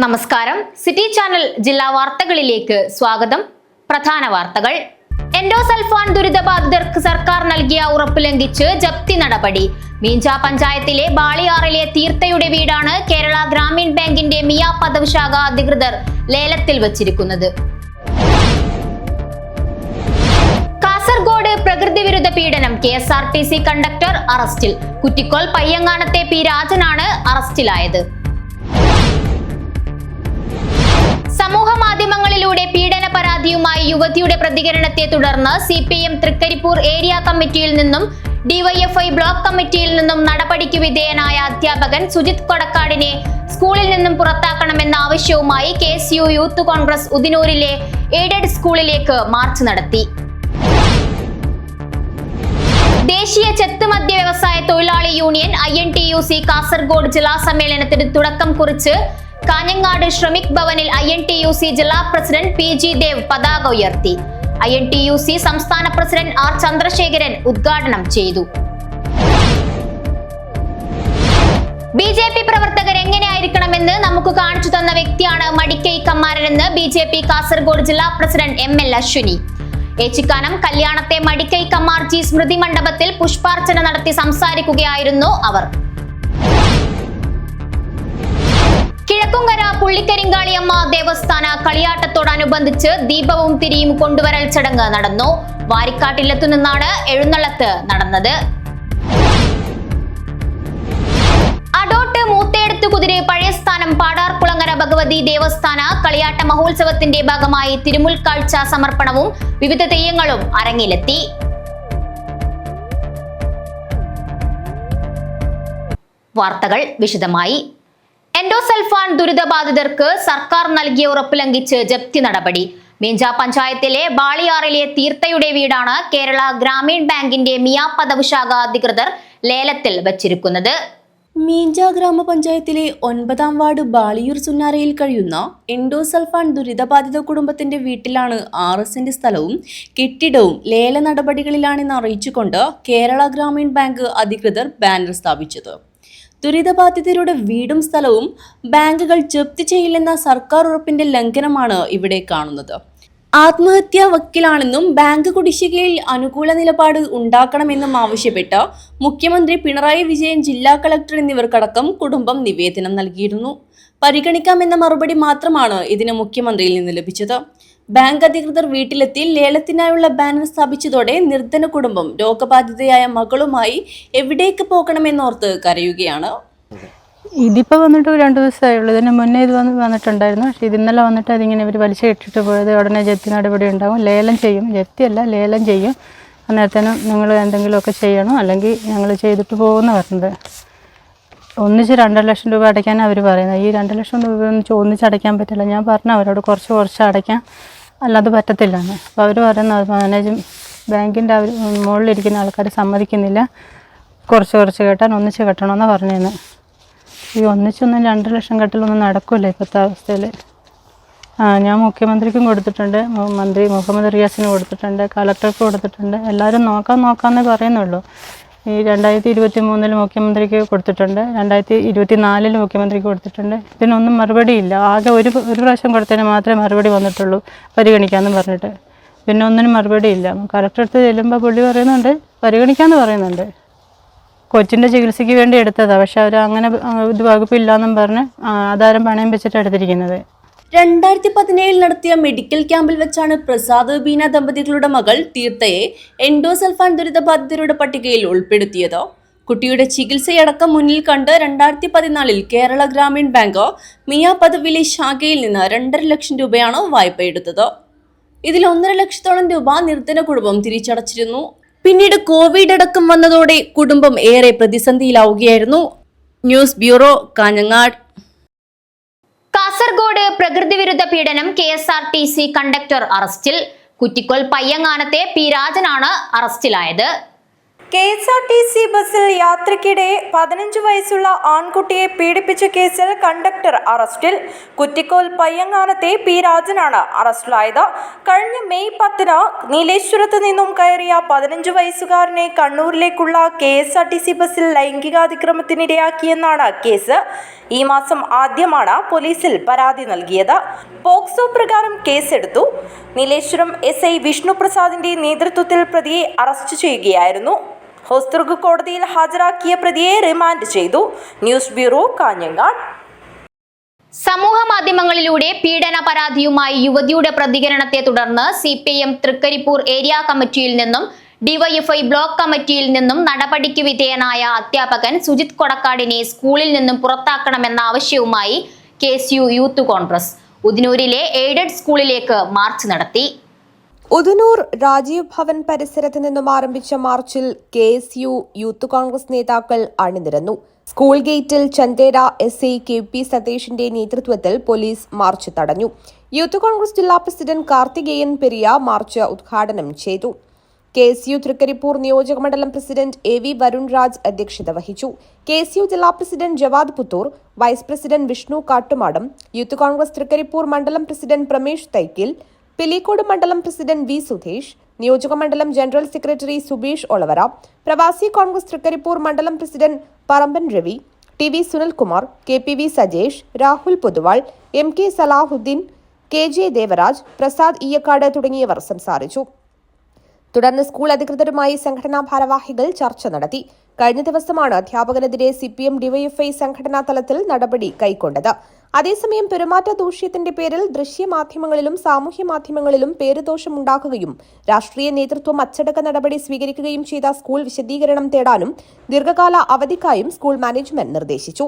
നമസ്കാരം. City channel ജില്ലാ വാർത്തകളിലേക്ക് സ്വാഗതം. പ്രധാന വാർത്തകൾ. എൻഡോസൾഫാൻ ദുരിതബാധിതർക്ക് സർക്കാർ നൽകിയ ഉറപ്പ് ലംഘിച്ച് ജപ്തി നടപടി. മീഞ്ച പഞ്ചായത്തിലെ ബാളിയാറിലെ തീർത്ഥയുടെ വീടാണ് കേരള ഗ്രാമീൺ ബാങ്കിന്റെ മിയ പദവ് ശാഖ അധികൃതർ ലേലത്തിൽ വച്ചിരിക്കുന്നത്. കാസർഗോഡ് പ്രകൃതി വിരുദ്ധ പീഡനം. KSRTC കണ്ടക്ടർ അറസ്റ്റിൽ. കുറ്റിക്കോൽ പയ്യങ്ങാനത്തെ P രാജനാണ് അറസ്റ്റിലായത്. സമൂഹ മാധ്യമങ്ങളിലൂടെ പീഡന പരാതിയുമായി യുവതിയുടെ പ്രതികരണത്തെ തുടർന്ന് CPM തൃക്കരിപ്പൂർ ഏരിയ കമ്മിറ്റിയിൽ നിന്നും DYFI ബ്ലോക്ക് കമ്മിറ്റിയിൽ നിന്നും നടപടിക്ക് വിധേയനായ അധ്യാപകൻ സുജിത് കൊടക്കാടിനെ സ്കൂളിൽ നിന്നും പുറത്താക്കണമെന്ന ആവശ്യവുമായി KSU യൂത്ത് കോൺഗ്രസ് ഉദിനൂരിലെ എയ്ഡഡ് സ്കൂളിലേക്ക് മാർച്ച് നടത്തി. ദേശീയ ചെത്ത് മദ്യ വ്യവസായ തൊഴിലാളി യൂണിയൻ INTUC കാസർഗോഡ് ജില്ലാ സമ്മേളനത്തിന് തുടക്കം കുറിച്ച് കാഞ്ഞങ്ങാട് ശ്രമിക് ഭവനിൽ INTUC ജില്ലാ പ്രസിഡന്റ് PG ദേവ് പതാക ഉയർത്തി. INTUC സംസ്ഥാന പ്രസിഡന്റ് R ചന്ദ്രശേഖരൻ ഉദ്ഘാടനം ചെയ്തു. BJP പ്രവർത്തകർ എങ്ങനെയായിരിക്കണമെന്ന് നമുക്ക് കാണിച്ചു തന്ന വ്യക്തിയാണ് മടിക്കൈ കമ്മാരനെന്ന് BJP കാസർഗോഡ് ജില്ലാ പ്രസിഡന്റ് ML അശ്വിനി. ഏച്ചിക്കാനം കല്യാണത്തെ മടിക്കൈ കമ്മാർജി സ്മൃതി മണ്ഡപത്തിൽ പുഷ്പാർച്ചന നടത്തി സംസാരിക്കുകയായിരുന്നു അവർ. കിഴക്കുംകര പുള്ളിക്കരിങ്കാളിയമ്മ ദേവസ്ഥാന കളിയാട്ടത്തോടനുബന്ധിച്ച് ദീപവും തിരിയും കൊണ്ടുവരൽ ചടങ്ങ് നടന്നു. വാരിക്കാട്ടിലെത്തുനിന്നാണ് എഴുന്നള്ളത്ത് നടന്നത്. അടോട്ട് മൂത്തേടത്ത് കുതിരെ പഴയസ്ഥാനം പാടാർകുളങ്ങര ഭഗവതി ദേവസ്ഥാന കളിയാട്ട മഹോത്സവത്തിന്റെ ഭാഗമായി തിരുമുൽക്കാഴ്ച സമർപ്പണവും വിവിധ തെയ്യങ്ങളും അരങ്ങിലെത്തി. വാർത്തകൾ വിശദമായി. എൻഡോസൾഫാൻ ദുരിതബാധിതർക്ക് സർക്കാർ നൽകിയ ഉറപ്പ് ലംഘിച്ച് ജപ്തി നടപടി. മീഞ്ച പഞ്ചായത്തിലെ ബാളിയാറിലെ തീർത്ഥയുടെ വീടാണ് കേരള ഗ്രാമീൺ ബാങ്കിന്റെ മിയ പദവ് ശാഖ അധികൃതർ ലേലത്തിൽ വച്ചിരിക്കുന്നത്. മീഞ്ച ഗ്രാമപഞ്ചായത്തിലെ 9-ാം വാർഡ് ബാളിയൂർ സുന്നാരയിൽ കഴിയുന്ന എൻഡോസൾഫാൻ ദുരിതബാധിത കുടുംബത്തിന്റെ വീട്ടിലാണ് 6 സെന്റ് സ്ഥലവും കെട്ടിടവും ലേല നടപടികളിലാണെന്ന് അറിയിച്ചുകൊണ്ട് കേരള ഗ്രാമീൺ ബാങ്ക് അധികൃതർ ബാനർ സ്ഥാപിച്ചത്. ദുരിതബാധിതരുടെ വീടും സ്ഥലവും ബാങ്കുകൾ ജപ്തി ചെയ്യില്ലെന്ന സർക്കാർ ഉറപ്പിന്റെ ലംഘനമാണ് ഇവിടെ കാണുന്നത്. ആത്മഹത്യാ വക്കീലാണെന്നും ബാങ്ക് കുടിശ്ശികയിൽ അനുകൂല നിലപാട് ഉണ്ടാക്കണമെന്നും ആവശ്യപ്പെട്ട് മുഖ്യമന്ത്രി പിണറായി വിജയൻ, ജില്ലാ കളക്ടർ എന്നിവർക്കടക്കം കുടുംബം നിവേദനം നൽകിയിരുന്നു. പരിഗണിക്കാമെന്ന മറുപടി മാത്രമാണ് ഇതിന് മുഖ്യമന്ത്രിയിൽ നിന്ന് ലഭിച്ചത്. ബാങ്ക് അധികൃതർ വീട്ടിലെത്തി ലേലത്തിനായുള്ള ബാനർ സ്ഥാപിച്ചതോടെ നിർധന കുടുംബം രോഗബാധിതയായ മകളുമായി എവിടേക്ക് പോകണമെന്നോർത്ത് കരയുകയാണ്. ഇതിപ്പോൾ വന്നിട്ട് 2 ദിവസമായുള്ളൂ. ഇതിന് മുന്നേ ഇത് വന്നിട്ടുണ്ടായിരുന്നു. പക്ഷേ ഇന്നലെ വന്നിട്ട് അതിങ്ങനെ ഇവർ വലിച്ചു കെട്ടിട്ട് പോയത്. ഉടനെ ജപ്തി നടപടി ഉണ്ടാകും, ലേലം ചെയ്യും. ജപ്തിയല്ല, ലേലം ചെയ്യും. അന്നേരത്തേനും നിങ്ങൾ എന്തെങ്കിലുമൊക്കെ ചെയ്യണം, അല്ലെങ്കിൽ ഞങ്ങൾ ചെയ്തിട്ട് പോകുമെന്ന് പറഞ്ഞത്. ഒന്നിച്ച് 2.5 ലക്ഷം രൂപ അടയ്ക്കാനാണ് അവർ പറയുന്നത്. ഈ 2 ലക്ഷം രൂപ ഒന്നും ഒന്നിച്ചടയ്ക്കാൻ പറ്റില്ല. ഞാൻ പറഞ്ഞു അവരോട് കുറച്ച് അടയ്ക്കാം, അല്ലാതെ പറ്റത്തില്ലെന്ന്. അപ്പോൾ അവർ പറയുന്നത് ബാങ്കിൻ്റെ അവർ മുകളിലിരിക്കുന്ന ആൾക്കാർ സമ്മതിക്കുന്നില്ല, കുറച്ച് കെട്ടാൻ ഒന്നിച്ച് കെട്ടണമെന്നാണ് പറഞ്ഞതെന്ന്. ഈ ഒന്നിച്ചൊന്നും 2 ലക്ഷം കെട്ടലൊന്നും നടക്കില്ല ഇപ്പോഴത്തെ അവസ്ഥയിൽ. ഞാൻ മുഖ്യമന്ത്രിക്കും കൊടുത്തിട്ടുണ്ട്, മന്ത്രി മുഹമ്മദ് റിയാസിന് കൊടുത്തിട്ടുണ്ട്, കളക്ടർക്ക് കൊടുത്തിട്ടുണ്ട്. എല്ലാവരും നോക്കാമെന്നേ പറയുന്നുള്ളൂ. ഈ 2023 മുഖ്യമന്ത്രിക്ക് കൊടുത്തിട്ടുണ്ട്, 2024 മുഖ്യമന്ത്രിക്ക് കൊടുത്തിട്ടുണ്ട്. ഇതിനൊന്നും മറുപടിയില്ല. ആകെ ഒരു പ്രാവശ്യം കൊടുത്തതിന് മാത്രമേ മറുപടി വന്നിട്ടുള്ളൂ, പരിഗണിക്കാമെന്ന് പറഞ്ഞിട്ട്. പിന്നെ ഒന്നിനും മറുപടിയില്ല. കളക്ടർ അടുത്ത് ചെല്ലുമ്പോൾ പുള്ളി പറയുന്നുണ്ട് പരിഗണിക്കാമെന്ന് പറയുന്നുണ്ട്. കൊച്ചിൻ്റെ ചികിത്സയ്ക്ക് വേണ്ടി എടുത്തതാണ്, പക്ഷെ അവർ അങ്ങനെ ഇത് വകുപ്പില്ലാന്നും പറഞ്ഞ് ആധാരം പണയം വെച്ചിട്ട് എടുത്തിരിക്കുന്നത്. 2017 നടത്തിയ മെഡിക്കൽ ക്യാമ്പിൽ വെച്ചാണ് പ്രസാദ് ബീന ദമ്പതികളുടെ മകൾ തീർത്ഥയെ എൻഡോസൾഫാൻ ദുരിതബാധിതരുടെ പട്ടികയിൽ ഉൾപ്പെടുത്തിയത്. കുട്ടിയുടെ ചികിത്സയടക്കം മുന്നിൽ കണ്ട് 2014 കേരള ഗ്രാമീൺ ബാങ്ക് മിയ പദവിയിലെ ശാഖയിൽ നിന്ന് 2.5 ലക്ഷം രൂപയാണ് വായ്പ എടുത്തത്. ഇതിൽ 1.5 ലക്ഷത്തോളം രൂപ നിർധന കുടുംബം തിരിച്ചടച്ചിരുന്നു. പിന്നീട് കോവിഡ് അടക്കം വന്നതോടെ കുടുംബം ഏറെ പ്രതിസന്ധിയിലാവുകയായിരുന്നു. News bureau, Kanhangad. കാസർഗോഡ് പ്രകൃതി വിരുദ്ധ പീഡനം. KSRTC കണ്ടക്ടർ അറസ്റ്റിൽ. കുറ്റിക്കോൽ പയ്യങ്ങാനത്തെ P രാജനാണ് അറസ്റ്റിലായത്. KSRTC ബസ്സിൽ യാത്രയ്ക്കിടെ 15 വയസ്സുള്ള ആൺകുട്ടിയെ പീഡിപ്പിച്ച കേസിൽ കണ്ടക്ടർ അറസ്റ്റിൽ. കുറ്റിക്കോൽ പയ്യങ്ങാനത്തെ P രാജനാണ് അറസ്റ്റിലായത്. കഴിഞ്ഞ മെയ് 10-ന് നീലേശ്വരത്ത് നിന്നും കയറിയ 15 വയസ്സുകാരനെ കണ്ണൂരിലേക്കുള്ള KSRTC ബസ്സിൽ ലൈംഗികാതിക്രമത്തിനിരയാക്കിയെന്നാണ് കേസ്. ഈ മാസം ആദ്യമാണ് പോലീസിൽ പരാതി നൽകിയത്. പോക്സോ പ്രകാരം കേസെടുത്തു. നീലേശ്വരം SI വിഷ്ണുപ്രസാദിന്റെ നേതൃത്വത്തിൽ പ്രതിയെ അറസ്റ്റ് ചെയ്യുകയായിരുന്നു. ഹോസ്ദുർഗ് കോടതിയിൽ ഹാജരാക്കിയ പ്രതിയെ റിമാൻഡ് ചെയ്തു. News bureau, Kanhangad. സമൂഹ മാധ്യമങ്ങളിലൂടെ പീഡന പരാതിയുമായി യുവതിയുടെ പ്രതികരണത്തെ തുടർന്ന് CPM തൃക്കരിപ്പൂർ ഏരിയ കമ്മിറ്റിയിൽ നിന്നും DYFI ബ്ലോക്ക് കമ്മിറ്റിയിൽ നിന്നും നടപടിക്ക് വിധേയനായ അധ്യാപകൻ സുജിത് കൊടക്കാടിനെ സ്കൂളിൽ നിന്നും പുറത്താക്കണമെന്ന ആവശ്യവുമായി KSU യൂത്ത് കോൺഗ്രസ് ഉദനൂരിലെ എയ്ഡഡ് സ്കൂളിലേക്ക് മാർച്ച് നടത്തി. ഉദനൂർ രാജീവ് ഭവൻ പരിസരത്ത് നിന്നും ആരംഭിച്ച മാർച്ചിൽ KSU യൂത്ത് കോൺഗ്രസ് നേതാക്കൾ അണിനിരന്നു. സ്കൂൾ ഗേറ്റിൽ ചന്തേര SI KP സതീഷിന്റെ നേതൃത്വത്തിൽ പോലീസ് മാർച്ച് തടഞ്ഞു. യൂത്ത് കോൺഗ്രസ് ജില്ലാ പ്രസിഡന്റ് കാർത്തികേയൻ പെരിയ മാർച്ച് ഉദ്ഘാടനം ചെയ്തു. KSU തൃക്കരിപ്പൂർ നിയോജകമണ്ഡലം പ്രസിഡന്റ് AV വരുൺ രാജ് അധ്യക്ഷത വഹിച്ചു. KSU ജില്ലാ president Jawad Puthur, vice president Vishnu Kattumadam, youth Congress Trikaripur മണ്ഡലം പ്രസിഡന്റ് പ്രമേഷ് തൈക്കിൽ, പിലിക്കോട് മണ്ഡലം പ്രസിഡന്റ് V സുധേഷ്, നിയോജകമണ്ഡലം ജനറൽ സെക്രട്ടറി സുബീഷ് ഒളവറ, പ്രവാസി കോൺഗ്രസ് തൃക്കരിപ്പൂർ മണ്ഡലം president Paramban Ravi, TV Sunilkumar, KPV Sajesh, Rahul Poduval, MK Salahuddin, KJ Devaraj, Prasad Eeyakkad തുടങ്ങിയവർ സംസാരിച്ചു. തുടർന്ന് സ്കൂൾ അധികൃതരുമായി സംഘടനാ ഭാരവാഹികൾ ചർച്ച നടത്തി. കഴിഞ്ഞ ദിവസമാണ് അധ്യാപകനെതിരെ CPM DYFI സംഘടനാ തലത്തിൽ നടപടി കൈക്കൊണ്ടത്. അതേസമയം പെരുമാറ്റ ദൂഷ്യത്തിന്റെ പേരിൽ ദൃശ്യമാധ്യമങ്ങളിലും സാമൂഹ്യ മാധ്യമങ്ങളിലും പേരുദോഷമുണ്ടാക്കുകയും രാഷ്ട്രീയ നേതൃത്വം അച്ചടക്ക നടപടി സ്വീകരിക്കുകയും ചെയ്ത സ്കൂൾ വിശദീകരണം തേടാനും ദീർഘകാല അവധിക്കായും സ്കൂൾ മാനേജ്മെന്റ് നിർദ്ദേശിച്ചു.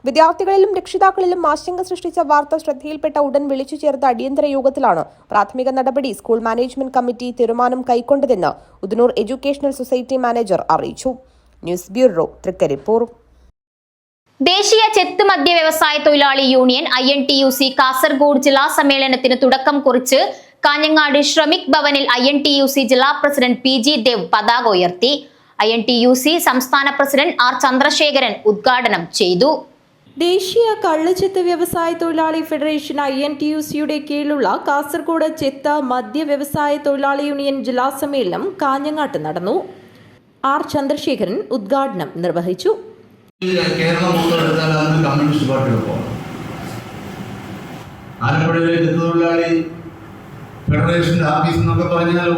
വിദ്യാർത്ഥികളിലും രക്ഷിതാക്കളിലും ആശങ്ക സൃഷ്ടിച്ച വാർത്ത ശ്രദ്ധയിൽപ്പെട്ട ഉടൻ വിളിച്ചു ചേർത്ത അടിയന്തര യോഗത്തിലാണ് പ്രാഥമിക നടപടി സ്കൂൾ മാനേജ്മെന്റ് കമ്മിറ്റി തീരുമാനം കൈക്കൊണ്ടതെന്ന് ഉദനൂർ എഡ്യൂക്കേഷണൽ സൊസൈറ്റി മാനേജർ അറിയിച്ചു. News bureau, Trikaripur. ദേശീയ ചെത്ത് മദ്യ വ്യവസായ തൊഴിലാളി യൂണിയൻ INTUC കാസർഗോഡ് ജില്ലാ സമ്മേളനത്തിന് തുടക്കം കുറിച്ച് കാഞ്ഞങ്ങാട് ശ്രമിക് ഭവനിൽ INTUC ജില്ലാ പ്രസിഡന്റ് PG ദേവ് പതാക ഉയർത്തി. INTUC സംസ്ഥാന പ്രസിഡന്റ് R ചന്ദ്രശേഖരൻ ഉദ്ഘാടനം ചെയ്തു. ദേശീയ കള്ളുചെത്ത് വ്യവസായ തൊഴിലാളി ഫെഡറേഷൻ INTUCയുടെ കീഴിലുള്ള കാസർഗോഡ് ചെത്ത് മദ്യ വ്യവസായ തൊഴിലാളി യൂണിയൻ ജില്ലാ സമ്മേളനം കാഞ്ഞങ്ങാട്ട് നടന്നു. R ചന്ദ്രശേഖരൻ ഉദ്ഘാടനം നിർവഹിച്ചു. കേരളം മൊത്തം എടുത്താൽ അന്ന് കമ്മ്യൂണിസ്റ്റ് പാർട്ടിയുടെ പോകണം. ആലപ്പുഴയിലെ ചെത്തുതൊഴിലാളി ഫെഡറേഷന്റെ ഓഫീസ് എന്നൊക്കെ പറഞ്ഞാൽ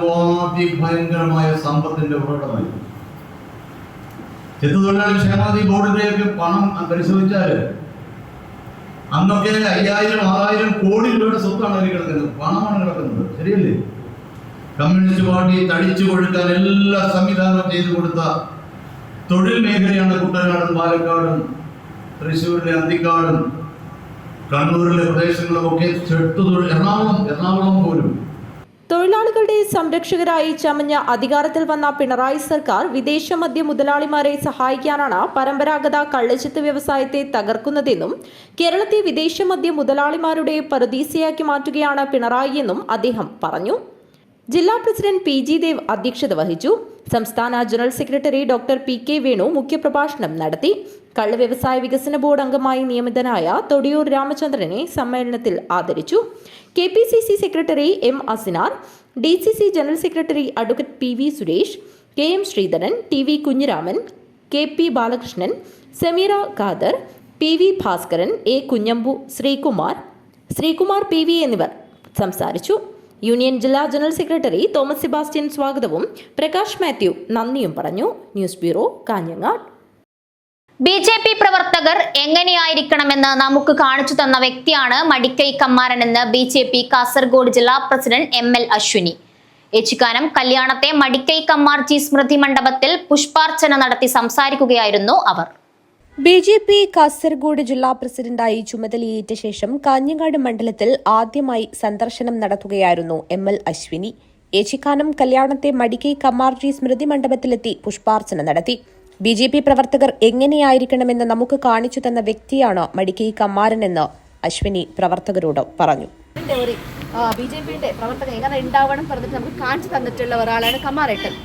ഭയങ്കരമായ സമ്പത്തിന്റെ ഉറവിടമായി. ചെത്തുതൊഴിലാളി ക്ഷേമനിധി ബോർഡിന്റെയൊക്കെ പണം പരിശോധിച്ചാൽ അന്നൊക്കെ 5000-6000 കോടി രൂപയുടെ സ്വത്താണ് അതിൽ കിടക്കുന്നത്, പണമാണ് കിടക്കുന്നത്. ശരിയല്ലേ? കമ്മ്യൂണിസ്റ്റ് പാർട്ടി തടിച്ചു കൊടുക്കാൻ എല്ലാ സംവിധാനവും ചെയ്തു കൊടുത്ത തൊഴിൽ മേഖലയാണ് കുട്ടനാടും പാലക്കാടും തൃശ്ശൂരിലെ അന്തിക്കാടും കണ്ണൂരിലെ പ്രദേശങ്ങളുമൊക്കെ എറണാകുളം പോലും. തൊഴിലാളികളുടെ സംരക്ഷകരായി ചമഞ്ഞ അധികാരത്തിൽ വന്ന പിണറായി സർക്കാർ വിദേശ മദ്യ മുതലാളിമാരെ സഹായിക്കാനാണ് പരമ്പരാഗത കള്ളുചെത്ത് വ്യവസായത്തെ തകർക്കുന്നതെന്നും കേരളത്തെ വിദേശ മദ്യ മുതലാളിമാരുടെ പറുദീസയാക്കി മാറ്റുകയാണ് പിണറായി എന്നും അദ്ദേഹം പറഞ്ഞു. ജില്ലാ പ്രസിഡന്റ് PG ദേവ് അധ്യക്ഷത വഹിച്ചു. സംസ്ഥാന general secretary doctor PK Venu മുഖ്യപ്രഭാഷണം നടത്തി. കള്ള് വ്യവസായ വികസന ബോർഡ് അംഗമായി നിയമിതനായ തൊടിയൂർ രാമചന്ദ്രനെ സമ്മേളനത്തിൽ ആദരിച്ചു. KPCC secretary M Asinar, DCC general secretary advocate PV Suresh, KM Sreedharan, TV Kunhiraman, KP Balakrishnan, Sameera Khader, PV Bhaskaran, A Kunhambu, Sreekumar PV എന്നിവർ സംസാരിച്ചു. യൂണിയൻ ജില്ലാ ജനറൽ സെക്രട്ടറി തോമസ് സെബാസ്റ്റ്യൻ സ്വാഗതവും പ്രകാശ് മാത്യു നന്ദിയും പറഞ്ഞു. News bureau, Kanhangad. BJP പ്രവർത്തകർ എങ്ങനെയായിരിക്കണമെന്ന് നമുക്ക് കാണിച്ചു തന്ന വ്യക്തിയാണ് മടിക്കൈ കമ്മാരനെന്ന് BJP കാസർഗോഡ് ജില്ലാ പ്രസിഡന്റ് ML അശ്വിനി. ഏച്ചിക്കാനം കല്യാണത്തെ മടിക്കൈ കമ്മാർജി സ്മൃതി മണ്ഡപത്തിൽ പുഷ്പാർച്ചന നടത്തി സംസാരിക്കുകയായിരുന്നു അവർ. BJP കാസർഗോഡ് ജില്ലാ പ്രസിഡന്റായി ചുമതലയേറ്റ ശേഷം കാഞ്ഞങ്ങാട് മണ്ഡലത്തിൽ ആദ്യമായി സന്ദർശനം നടത്തുകയായിരുന്നു ML അശ്വിനി. ഏച്ചിക്കാനം കല്യാണത്തെ മടിക്കൈ കമ്മാർജി സ്മൃതി മണ്ഡപത്തിലെത്തി പുഷ്പാർച്ചന നടത്തി. BJP പ്രവർത്തകർ എങ്ങനെയായിരിക്കണമെന്ന് നമുക്ക് കാണിച്ചു തന്ന വ്യക്തിയാണ് മടിക്കൈ കമ്മാരനെന്ന് അശ്വിനി പ്രവർത്തകരോട് പറഞ്ഞു. BJPയുടെ പ്രവർത്തകർ എങ്ങനെ ഉണ്ടാവണം പറഞ്ഞിട്ട് നമുക്ക് കാണിച്ചു തന്നിട്ടുള്ള ഒരാളാണ് കമ്മാരേട്ടൻ.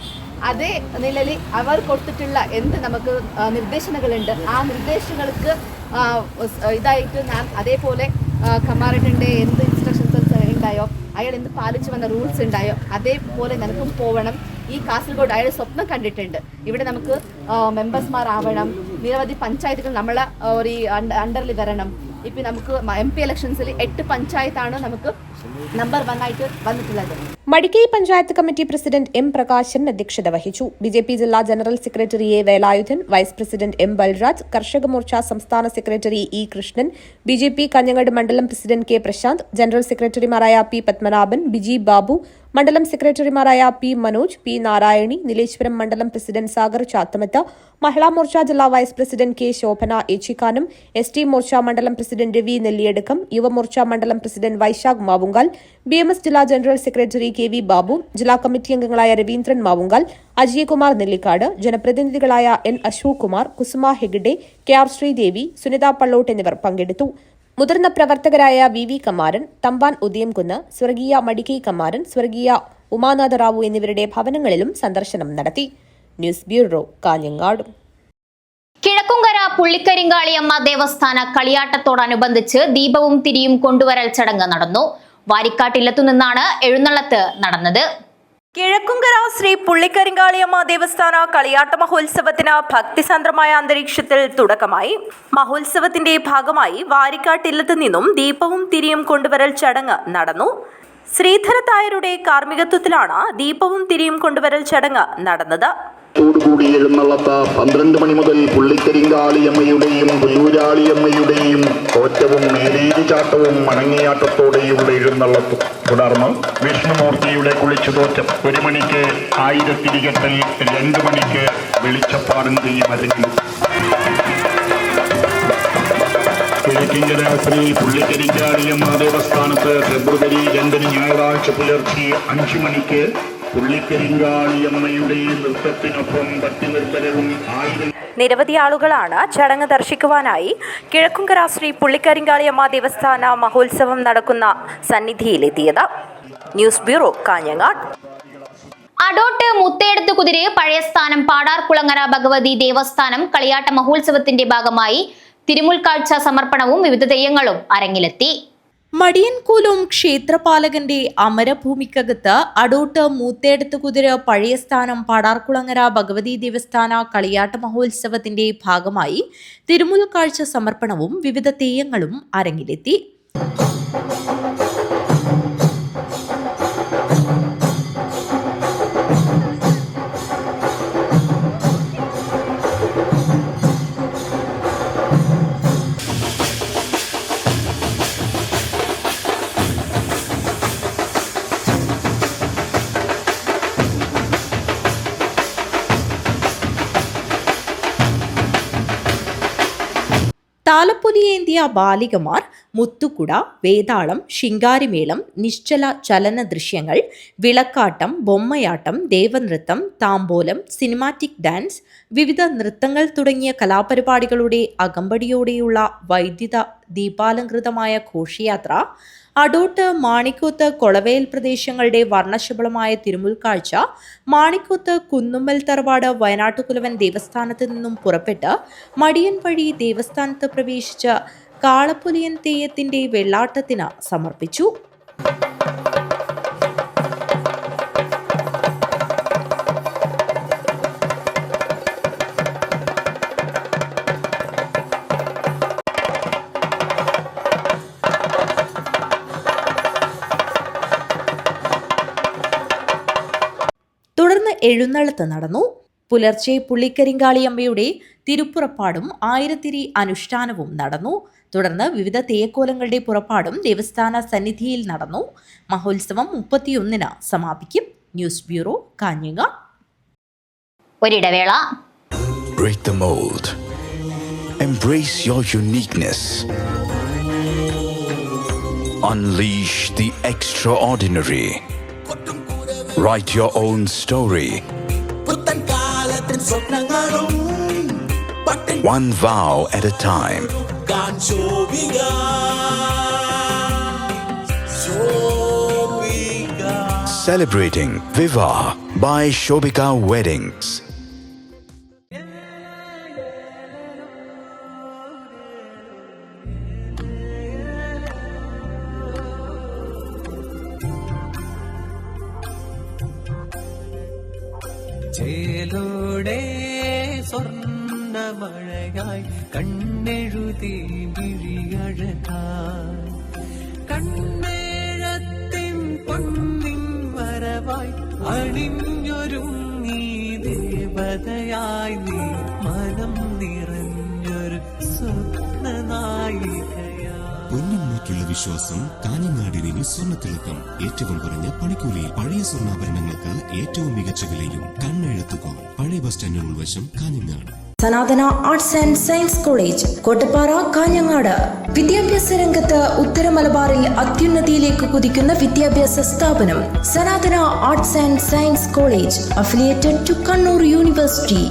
അതേ നിലയിൽ അവർ കൊടുത്തിട്ടുള്ള എന്ത് നമുക്ക് നിർദ്ദേശങ്ങളുണ്ട്, ആ നിർദ്ദേശങ്ങൾക്ക് ഇതായിട്ട് ഞാൻ അതേപോലെ കമ്മാരേട്ടൻ്റെ എന്ത് ഇൻസ്ട്രക്ഷൻസ് ഉണ്ടായോ അയാൾ എന്ത് പാലിച്ചു വന്ന റൂൾസ് ഉണ്ടായോ അതേപോലെ നിനക്കും പോകണം. ഈ കാസർഗോഡ് അയാൾ സ്വപ്നം കണ്ടിട്ടുണ്ട്, ഇവിടെ നമുക്ക് മെമ്പേഴ്സ്മാരാവണം, നിരവധി പഞ്ചായത്തുകൾ നമ്മളെ ഒരു അണ്ടറിൽ വരണം. ഇപ്പം നമുക്ക് MP ഇലക്ഷൻസിൽ 8 പഞ്ചായത്താണ് നമുക്ക് നമ്പർ 1 ആയിട്ട് വന്നിട്ടുള്ളത്. Madikai panchayat committee president M Prakashan അധ്യക്ഷത വഹിച്ചു. BJP ജില്ലാ general secretary A Velayudhan, vice president M Balraj, Karshaka Morcha സംസ്ഥാന സെക്രട്ടറി E കൃഷ്ണൻ, BJP കാഞ്ഞങ്ങാട് മണ്ഡലം പ്രസിഡന്റ് K പ്രശാന്ത്, ജനറൽ സെക്രട്ടറിമാരായ P പത്മനാഭൻ, ബിജി ബാബു, മണ്ഡലം സെക്രട്ടറിമാരായ P മനോജ്, P നാരായണി, നീലേശ്വരം മണ്ഡലം പ്രസിഡന്റ് സാഗർ ചാത്തമത്ത്, മഹിളാ മോർച്ച ജില്ലാ വൈസ് president K Shobhana Echikkanam, ST Morcha മണ്ഡലം പ്രസിഡന്റ് രവി നെല്ലിയടക്കം, യുവമോർച്ച മണ്ഡലം പ്രസിഡന്റ് വൈശാഖ് മാവുങ്കാൽ, BMS ജില്ലാ ജനറൽ സെക്രട്ടറി KV ബാബു, ജില്ലാ കമ്മിറ്റി അംഗങ്ങളായ രവീന്ദ്രൻ മാവുങ്കാൽ, അജയകുമാർ നെല്ലിക്കാട്, ജനപ്രതിനിധികളായ N അശോക് കുമാർ, കുസുമ ഹെഗ്ഡെ, KR ശ്രീദേവി, സുനിത പള്ളോട്ട് എന്നിവർ പങ്കെടുത്തു. മുതിർന്ന പ്രവർത്തകരായ VV കമാരൻ, തമ്പാൻ ഉദയംകുന്ന്, സ്വർഗീയ മടിക്കൈ കമാരൻ, സ്വർഗീയ ഉമാനാഥ റാവു എന്നിവരുടെ ഭവനങ്ങളിലും സന്ദർശനം നടത്തി. News bureau, Kanhangad. കിഴക്കുംകര പുള്ളിക്കരിങ്കാളിയമ്മ ദേവസ്ഥാന കളിയാട്ടത്തോടനുബന്ധിച്ച് ദീപവും തിരിയും കൊണ്ടുവരൽ ചടങ്ങ് നടന്നു. വാരിക്കാട്ടില്ലത്തു നിന്നാണ് എഴുന്നള്ളത്ത് നടന്നത്. കിഴക്കുംകര ശ്രീ പുള്ളിക്കരിങ്കാളിയമ്മ ദേവസ്ഥാന കളിയാട്ട മഹോത്സവത്തിന് ഭക്തിസാന്ദ്രമായ അന്തരീക്ഷത്തിൽ തുടക്കമായി. മഹോത്സവത്തിന്റെ ഭാഗമായി വാരിക്കാട്ടില്ലത്ത് നിന്നും ദീപവും തിരിയും കൊണ്ടുവരൽ ചടങ്ങ് നടന്നു. ശ്രീധരത്തായരുടെ കാർമ്മികത്വത്തിലാണ് ദീപവും തിരിയും കൊണ്ടുവരൽ ചടങ്ങ് നടന്നത്. ോടുകൂടി എഴുന്നള്ളത്ത് 12 മണി മുതൽ പുള്ളിക്കരിങ്കാളിയമ്മയുടെയും പുല്ലൂരാളിയമ്മയുടെയും കോറ്റവും മേലേരിചാട്ടവും മണങ്ങിയാട്ടത്തോടെയുള്ള എഴുന്നള്ളത്ത്. തുടർന്ന് വിഷ്ണുമൂർത്തിയുടെ കുളിച്ചുതോറ്റം 1 മണിക്ക് ആയിരത്തിരികെട്ടൽ, 2 മണിക്ക് വെളിച്ചപ്പാടും തെയ്യമരങ്ങും. കിഴക്കിങ്കര ശ്രീ പുള്ളിക്കരിങ്കാളിയമ്മ ദേവസ്ഥാനത്ത് ഫെബ്രുവരി 2 ഞായറാഴ്ച പുലർച്ചെ 5 മണിക്ക് പുള്ളിക്കരിങ്കാളിയമ്മയുടെ നൃത്തത്തിനൊപ്പം ഭക്തിനിർഭരവും നിരവധി ആളുകളാണ് ചടങ്ങ് ദർശിക്കുവാനായി കിഴക്കുംകര ശ്രീ പുള്ളിക്കരിങ്കാളിയമ്മ ദേവസ്ഥാന മഹോത്സവം നടക്കുന്ന സന്നിധിയിലെത്തിയത്. News bureau, Kanhangad. അടോട്ട് മുത്തേടത്ത് കുതിര് പഴയസ്ഥാനം പാടാർകുളങ്ങര ഭഗവതി ദേവസ്ഥാനം കളിയാട്ട മഹോത്സവത്തിന്റെ ഭാഗമായി തിരുമുൽക്കാഴ്ച സമർപ്പണവും വിവിധ തെയ്യങ്ങളും അരങ്ങിലെത്തി. മടിയൻകൂലും ക്ഷേത്രപാലകന്റെ അമരഭൂമിക്കകത്ത് അടോട്ട് മൂത്തേടത്ത് കുതിര പഴയസ്ഥാനം പാടാർകുളങ്ങര ഭഗവതി ദേവസ്ഥാന കളിയാട്ട മഹോത്സവത്തിന്റെ ഭാഗമായി തിരുമുൽക്കാഴ്ച സമർപ്പണവും വിവിധ തെയ്യങ്ങളും അരങ്ങിലെത്തി. താലപ്പൊലിയേന്തിയ ബാലികമാർ, മുത്തുകുട, വേതാളം, ശിങ്കാരിമേളം, നിശ്ചല ചലന ദൃശ്യങ്ങൾ, വിളക്കാട്ടം, ബൊമ്മയാട്ടം, ദേവനൃത്തം, താമ്പോലം, സിനിമാറ്റിക് ഡാൻസ്, വിവിധ നൃത്തങ്ങൾ തുടങ്ങിയ കലാപരിപാടികളുടെ അകമ്പടിയോടെയുള്ള വൈദ്യുത ദീപാലങ്കൃതമായ ഘോഷയാത്ര അടോട്ട്, മാണിക്കോത്ത്, കൊളവേൽ പ്രദേശങ്ങളുടെ വർണ്ണശബളമായ തിരുമുൽക്കാഴ്ച മാണിക്കോത്ത് കുന്നുമ്മൽ തറവാട് വയനാട്ടുകുലവൻ ദേവസ്ഥാനത്ത് നിന്നും പുറപ്പെട്ട് മടിയൻ വഴി ദേവസ്ഥാനത്ത് പ്രവേശിച്ച് കാളപ്പുലിയൻ തെയ്യത്തിന്റെ വെള്ളാട്ടത്തിന് സമർപ്പിച്ചു. തുടർന്ന് എഴുന്നള്ളത്ത് നടന്നു. പുലർച്ചെ പുള്ളിക്കരിങ്കാളിയമ്മയുടെ തിരുപ്പുറപ്പാടും ആയിരത്തിരി അനുഷ്ഠാനവും നടന്നു. തുടർന്ന് വിവിധ തെയ്യക്കോലങ്ങളുടെ പുറപ്പാടും ദേവസ്ഥാന സന്നിധിയിൽ നടന്നു. മഹോത്സവം 31-ന് സമാപിക്കും. News bureau, Kanhangad. ഒരിടവേള. Break the mold. Embrace your uniqueness. Unleash the extraordinary. Write your own story. One vow at a time. Celebrating Viva by Shobika Weddings. ചേലോടെ സ്വർണ്ണമഴയായി കണ്ണെഴുതി വിഴിയഴകായി കണ്ണേഴത്തിൻ പൊന്നിൻ വരവായി അണിഞ്ഞൊരുങ്ങി ദേവതയായി നീ മനം നിറഞ്ഞൊരു സ്വപ്നനായികയാ. പൊന്നിന്മേറ്റുള്ള വിശ്വാസം കാഞ്ഞങ്ങാടിന് സ്വർണ്ണത്തിളക്കം. ഏറ്റവും കുറഞ്ഞ പണിക്കൂലിയിൽ പഴയ സ്വർണ്ണാഭരണങ്ങൾക്ക് ഏറ്റവും മികച്ച വിലയും കണ്ണെഴുത്തുക. പഴയ ബസ് സ്റ്റാൻഡിന് ഉൾവശം Kanhangad. Sanathana arts and science college Kottappara Kanhangad. വിദ്യാഭ്യാസ രംഗത്ത് ഉത്തര മലബാറിൽ അത്യുന്നതിയിലേക്ക് കുതിക്കുന്ന വിദ്യാഭ്യാസ സ്ഥാപനം Sanathana arts and science college, affiliated to Kannur university.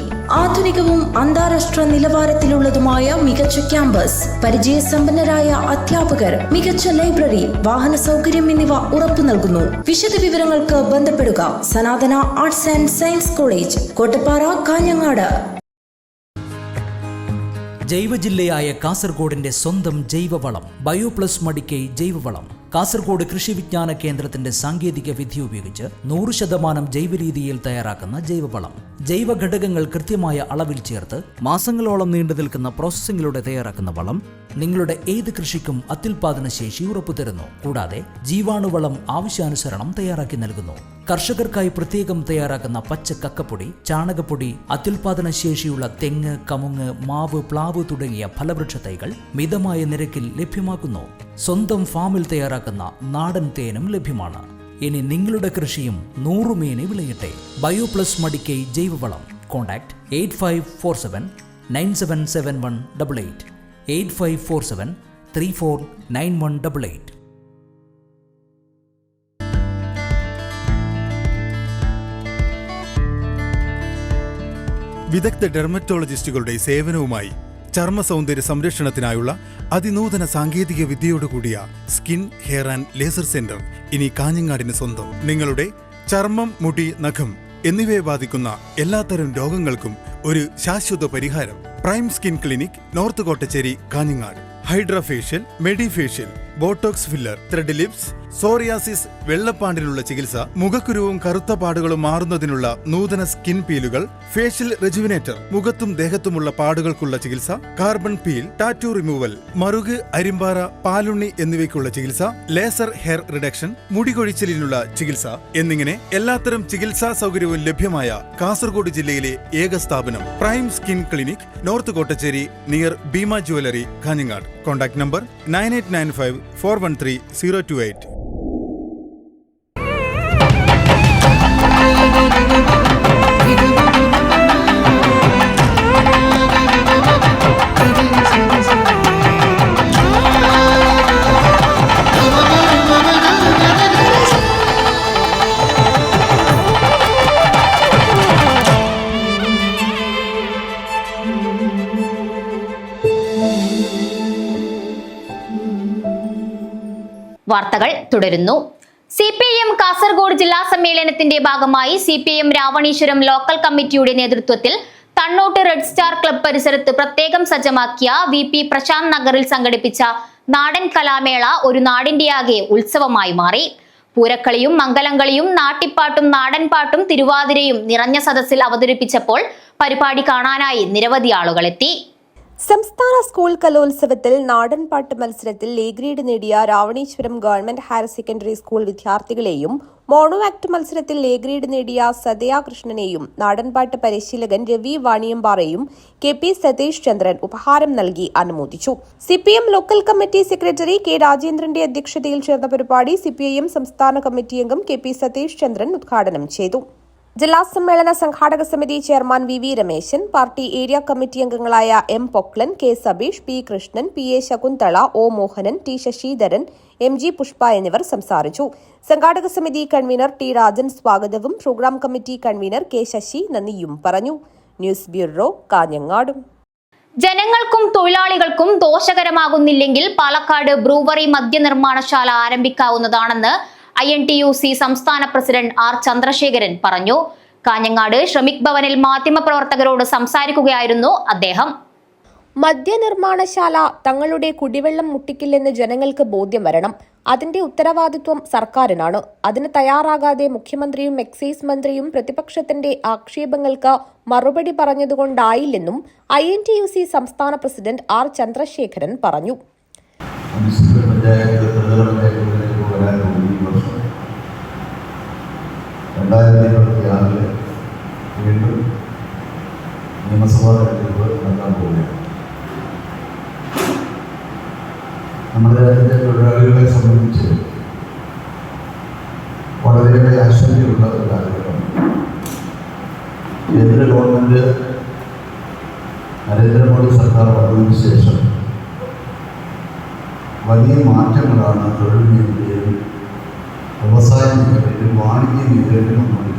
ആധുനികവും അന്താരാഷ്ട്ര നിലവാരത്തിലുള്ളതുമായ മികച്ച ക്യാമ്പസ്, പരിചയസമ്പന്നരായ അധ്യാപകർ, മികച്ച ലൈബ്രറി, വാഹന സൗകര്യം എന്നിവ ഉറപ്പു നൽകുന്നു. വിശദ വിവരങ്ങൾക്ക് ബന്ധപ്പെടുക. Sanathana arts and science college, Kottappara, Kanhangad. ജൈവജില്ലയായ കാസർഗോഡിന്റെ സ്വന്തം ജൈവവളം ബയോപ്ലസ് മടിക്കൈ ജൈവവളം. കാസർഗോഡ് കൃഷി വിജ്ഞാന കേന്ദ്രത്തിന്റെ സാങ്കേതിക വിദ്യ ഉപയോഗിച്ച് 100% ജൈവരീതിയിൽ തയ്യാറാക്കുന്ന ജൈവവളം. ജൈവ ഘടകങ്ങൾ കൃത്യമായ അളവിൽ ചേർത്ത് മാസങ്ങളോളം നീണ്ടു നിൽക്കുന്ന പ്രോസസ്സിംഗിലൂടെ തയ്യാറാക്കുന്ന വളം നിങ്ങളുടെ ഏത് കൃഷിക്കും അത്യുൽപാദന ശേഷി ഉറപ്പുതരുന്നു. കൂടാതെ ജീവാണുവളം ആവശ്യാനുസരണം തയ്യാറാക്കി നൽകുന്നു. കർഷകർക്കായി പ്രത്യേകം തയ്യാറാക്കുന്ന പച്ച കക്കപ്പൊടി, ചാണകപ്പൊടി, അത്യുൽപാദന ശേഷിയുള്ള തെങ്ങ്, കമുങ്ങ്, മാവ്, പ്ലാവ് തുടങ്ങിയ ഫലവൃക്ഷ തൈകൾ മിതമായ നിരക്കിൽ ലഭ്യമാക്കുന്നു. സ്വന്തം ഫാമിൽ തയ്യാറാക്കുന്ന നാടൻ തേനും ലഭ്യമാണ്. ഇനി നിങ്ങളുടെ കൃഷിയും 100 മേനി വിളയട്ടെ. ബയോപ്ലസ് മടിക്കൈ ജൈവവളം. കോൺടാക്ട് 8547 977188 8547 349188. വിദഗ്ധ ഡെർമറ്റോളജിസ്റ്റുകളുടെ സേവനവുമായി ചർമ്മ സൗന്ദര്യ സംരക്ഷണത്തിനായുള്ള അതിനൂതന സാങ്കേതിക വിദ്യയോടുകൂടിയ skin, hair and laser centre ഇനി കാഞ്ഞങ്ങാടിന് സ്വന്തം. നിങ്ങളുടെ ചർമ്മം, മുടി, നഖം എന്നിവയെ ബാധിക്കുന്ന എല്ലാത്തരം രോഗങ്ങൾക്കും ഒരു ശാശ്വത പരിഹാരം. Prime skin clinic, north Kottacheri, Kanhangad. Hydra facial, medifacial, botox filler, thread lips, psoriasis, വെള്ളപ്പാണ്ടിനുള്ള ചികിത്സ, മുഖക്കുരുവും കറുത്ത പാടുകളും മാറുന്നതിനുള്ള നൂതന സ്കിൻ പീലുകൾ, ഫേഷ്യൽ റെജുവിനേറ്റർ, മുഖത്തും ദേഹത്തുമുള്ള പാടുകൾക്കുള്ള ചികിത്സ, കാർബൺ പീൽ, ടാറ്റു റിമൂവൽ, മറുക്, അരിമ്പാറ, പാലുണ്ണി എന്നിവയ്ക്കുള്ള ചികിത്സ, ലേസർ ഹെയർ റിഡക്ഷൻ, മുടികൊഴിച്ചിലിനുള്ള ചികിത്സ എന്നിങ്ങനെ എല്ലാത്തരം ചികിത്സാ സൗകര്യവും ലഭ്യമായ കാസർഗോഡ് ജില്ലയിലെ ഏക സ്ഥാപനം prime skin clinic, north Kottachery, near Bhima jewellery, Kanhangad. Contact number 9895 413 028. വാർത്തകൾ തുടരുന്നു. CPIM കാസർഗോഡ് ജില്ലാ സമ്മേളനത്തിന്റെ ഭാഗമായി CPIM രാവണീശ്വരം ലോക്കൽ കമ്മിറ്റിയുടെ നേതൃത്വത്തിൽ തണ്ണോട്ട് റെഡ് സ്റ്റാർ ക്ലബ് പരിസരത്ത് പ്രത്യേകം സജ്ജമാക്കിയ VP പ്രശാന്ത് നഗറിൽ സംഘടിപ്പിച്ച നാടൻ കലാമേള ഒരു നാടിന്റെയാകെ ഉത്സവമായി മാറി. പൂരക്കളിയും മംഗലംകളിയും നാട്ടിപ്പാട്ടും നാടൻപാട്ടും തിരുവാതിരയും നിറഞ്ഞ സദസ്സിൽ അവതരിപ്പിച്ചപ്പോൾ പരിപാടി കാണാനായി നിരവധി ആളുകളെത്തി. സംസ്ഥാന സ്കൂൾ കലോത്സവത്തിൽ നാടൻപാട്ട് മത്സരത്തിൽ എ ഗ്രേഡ് നേടിയ Ravaneeswaram government higher secondary school വിദ്യാർത്ഥികളെയും മോണോ ആക്ട് മത്സരത്തിൽ എ ഗ്രേഡ് നേടിയ സദയ കൃഷ്ണനെയും നാടൻപാട്ട് പരിശീലകൻ രവി വാണിയമ്പാറയും KP സതീഷ് ചന്ദ്രൻ ഉപഹാരം നൽകി അനുമോദിച്ചു. CPM local committee secretary K രാജേന്ദ്രന്റെ അധ്യക്ഷതയിൽ ചേർന്ന പരിപാടി CPIM സംസ്ഥാന കമ്മിറ്റി അംഗം KP സതീഷ് ചന്ദ്രൻ ഉദ്ഘാടനം ചെയ്തു. ജില്ലാ സമ്മേളന സംഘാടക സമിതി chairman VV Rameshan, party area committee അംഗങ്ങളായ M Poklan, K Sabeesh, P Krishnan, PA Shakuntala, O Mohanan, T Sasidharan, MG Pushpa എന്നിവർ സംസാരിച്ചു. സംഘാടക സമിതി കൺവീനർ T രാജൻ സ്വാഗതവും programme committee convener K Sasi നന്ദിയും പറഞ്ഞു. News bureau, Kanhangad. ജനങ്ങൾക്കും തൊഴിലാളികൾക്കും ദോഷകരമാകുന്നില്ലെങ്കിൽ പാലക്കാട് ബ്രൂവറി മദ്യനിർമ്മാണശാല ആരംഭിക്കാവുന്നതാണെന്ന് INTUC സംസ്ഥാന പ്രസിഡന്റ് R ചന്ദ്രശേഖരൻ പറഞ്ഞു. കാഞ്ഞങ്ങാട് ശ്രമിക് ഭവനിൽ മാധ്യമപ്രവർത്തകരോട് സംസാരിക്കുകയായിരുന്നു അദ്ദേഹം. മദ്യനിർമ്മാണശാല തങ്ങളുടെ കുടിവെള്ളം മുട്ടിക്കില്ലെന്ന് ജനങ്ങൾക്ക് ബോധ്യം വരണം. അതിന്റെ ഉത്തരവാദിത്വം സർക്കാരിനാണ്. അതിന് തയ്യാറാകാതെ മുഖ്യമന്ത്രിയും എക്സൈസ് മന്ത്രിയും പ്രതിപക്ഷത്തിന്റെ ആക്ഷേപങ്ങൾക്ക് മറുപടി പറഞ്ഞതുകൊണ്ടായില്ലെന്നും INTUC സംസ്ഥാന പ്രസിഡന്റ് R. ചന്ദ്രശേഖരൻ പറഞ്ഞു. നിയമസഭാ തെരഞ്ഞെടുപ്പ് നടക്കാൻ പോവുകയാണ്. നമ്മുടെ രാജ്യത്തെ തൊഴിലാളികളെ സംബന്ധിച്ച് വളരെയേറെ ആശങ്കയുള്ള ഒരു കാലഘട്ടമാണ്. കേന്ദ്ര ഗവൺമെൻറ് നരേന്ദ്രമോദി സർക്കാർ വന്നതിന് ശേഷം വലിയ മാറ്റങ്ങളാണ് തൊഴിൽ മേഖലയിലും വ്യവസായ മേഖലയിലും വാണിജ്യ മേഖലയിലും വന്നുകൊണ്ടിരിക്കുന്നത്.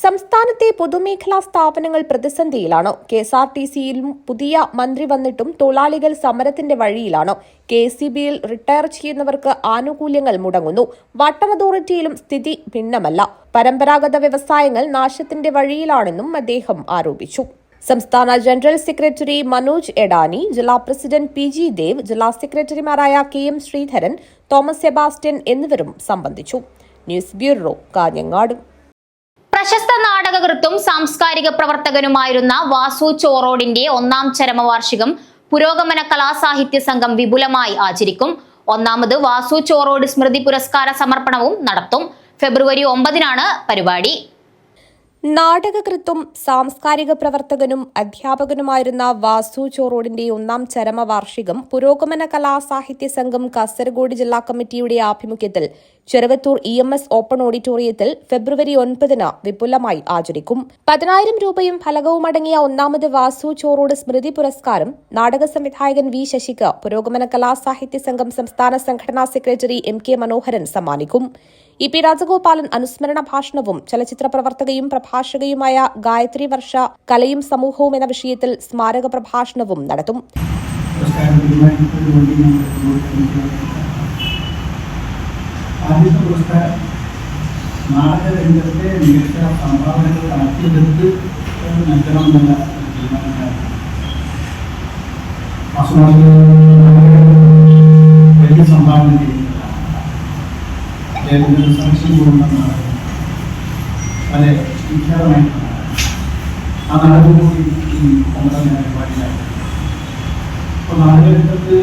സംസ്ഥാനത്തെ പൊതുമേഖലാ സ്ഥാപനങ്ങൾ പ്രതിസന്ധിയിലാണ്. KSRTCയിലും പുതിയ മന്ത്രി വന്നിട്ടും തൊഴിലാളികൾ സമരത്തിന്റെ വഴിയിലാണ്. KSEBയിൽ റിട്ടയർ ചെയ്യുന്നവർക്ക് ആനുകൂല്യങ്ങൾ മുടങ്ങുന്നു. വാട്ടർ അതോറിറ്റിയിലും സ്ഥിതി ഭിന്നമല്ല. പരമ്പരാഗത വ്യവസായങ്ങൾ നാശത്തിന്റെ വഴിയിലാണെന്നും അദ്ദേഹം ആരോപിച്ചു. സംസ്ഥാന ജനറൽ സെക്രട്ടറി മനോജ് എടാനി, ജില്ലാ പ്രസിഡന്റ് PG ദേവ്, ജില്ലാ സെക്രട്ടറിമാരായ KM ശ്രീധരൻ, തോമസ് സെബാസ്റ്റ്യൻ എന്നിവരും സംബന്ധിച്ചു. News bureau, Kanhangad. പ്രശസ്ത നാടകകൃത്തും സാംസ്കാരിക പ്രവർത്തകനുമായിരുന്ന വാസു ചോറോഡിന്റെ 1ാം ചരമവാർഷികം പുരോഗമന കലാസാഹിത്യ സംഘം വിപുലമായി ആചരിക്കും. 1ാമത് വാസു ചോറോഡ് സ്മൃതി പുരസ്കാര സമർപ്പണവും നടത്തും. ഫെബ്രുവരി 9-നാണ് പരിപാടി. നാടകകൃത്തും സാംസ്കാരിക പ്രവർത്തകനും അധ്യാപകനുമായിരുന്ന വാസു ചോറോഡിന്റെ 1ാം ചരമവാർഷികം പുരോഗമന കലാസാഹിത്യ സംഘം കാസർഗോഡ് ജില്ലാ കമ്മിറ്റിയുടെ ആഭിമുഖ്യത്തിൽ ചെറുവത്തൂർ EMS ഓപ്പൺ ഓഡിറ്റോറിയത്തിൽ ഫെബ്രുവരി 9-ന് വിപുലമായി ആചരിക്കും. 10,000 രൂപയും ഫലകവുമടങ്ങിയ 1ാമത് വാസു ചോറോഡ് സ്മൃതി പുരസ്കാരം നാടക സംവിധായകൻ V. ശശിക്ക് പുരോഗമന കലാസാഹിത്യ സംഘം സംസ്ഥാന സംഘടനാ സെക്രട്ടറി MK മനോഹരൻ സമ്മാനിക്കും. EP രാജഗോപാലൻ അനുസ്മരണ ഭാഷണവും ചലച്ചിത്ര പ്രവർത്തകയും പ്രഭാഷകയുമായ ഗായത്രി വർഷ കലയും സമൂഹവും എന്ന വിഷയത്തിൽ സ്മാരക പ്രഭാഷണവും നടത്തും. ആദ്യത്തെ പുരസ്കാരം നാടകരംഗത്തെ മികച്ച സംഭാവനകൾ കണക്കിലെടുത്ത് നൽകണമെന്നുള്ള തീരുമാനമാണ്. വലിയ സംഭാവന ചെയ്യുന്നതാണ്. സംശയം കൂടുന്നതാണ്. വളരെ വിഖ്യാതമായിട്ടുള്ള ആ നാടകം കൂടി നമ്മുടെ പരിപാടിയിലായി. അപ്പോൾ നാടകരംഗത്ത്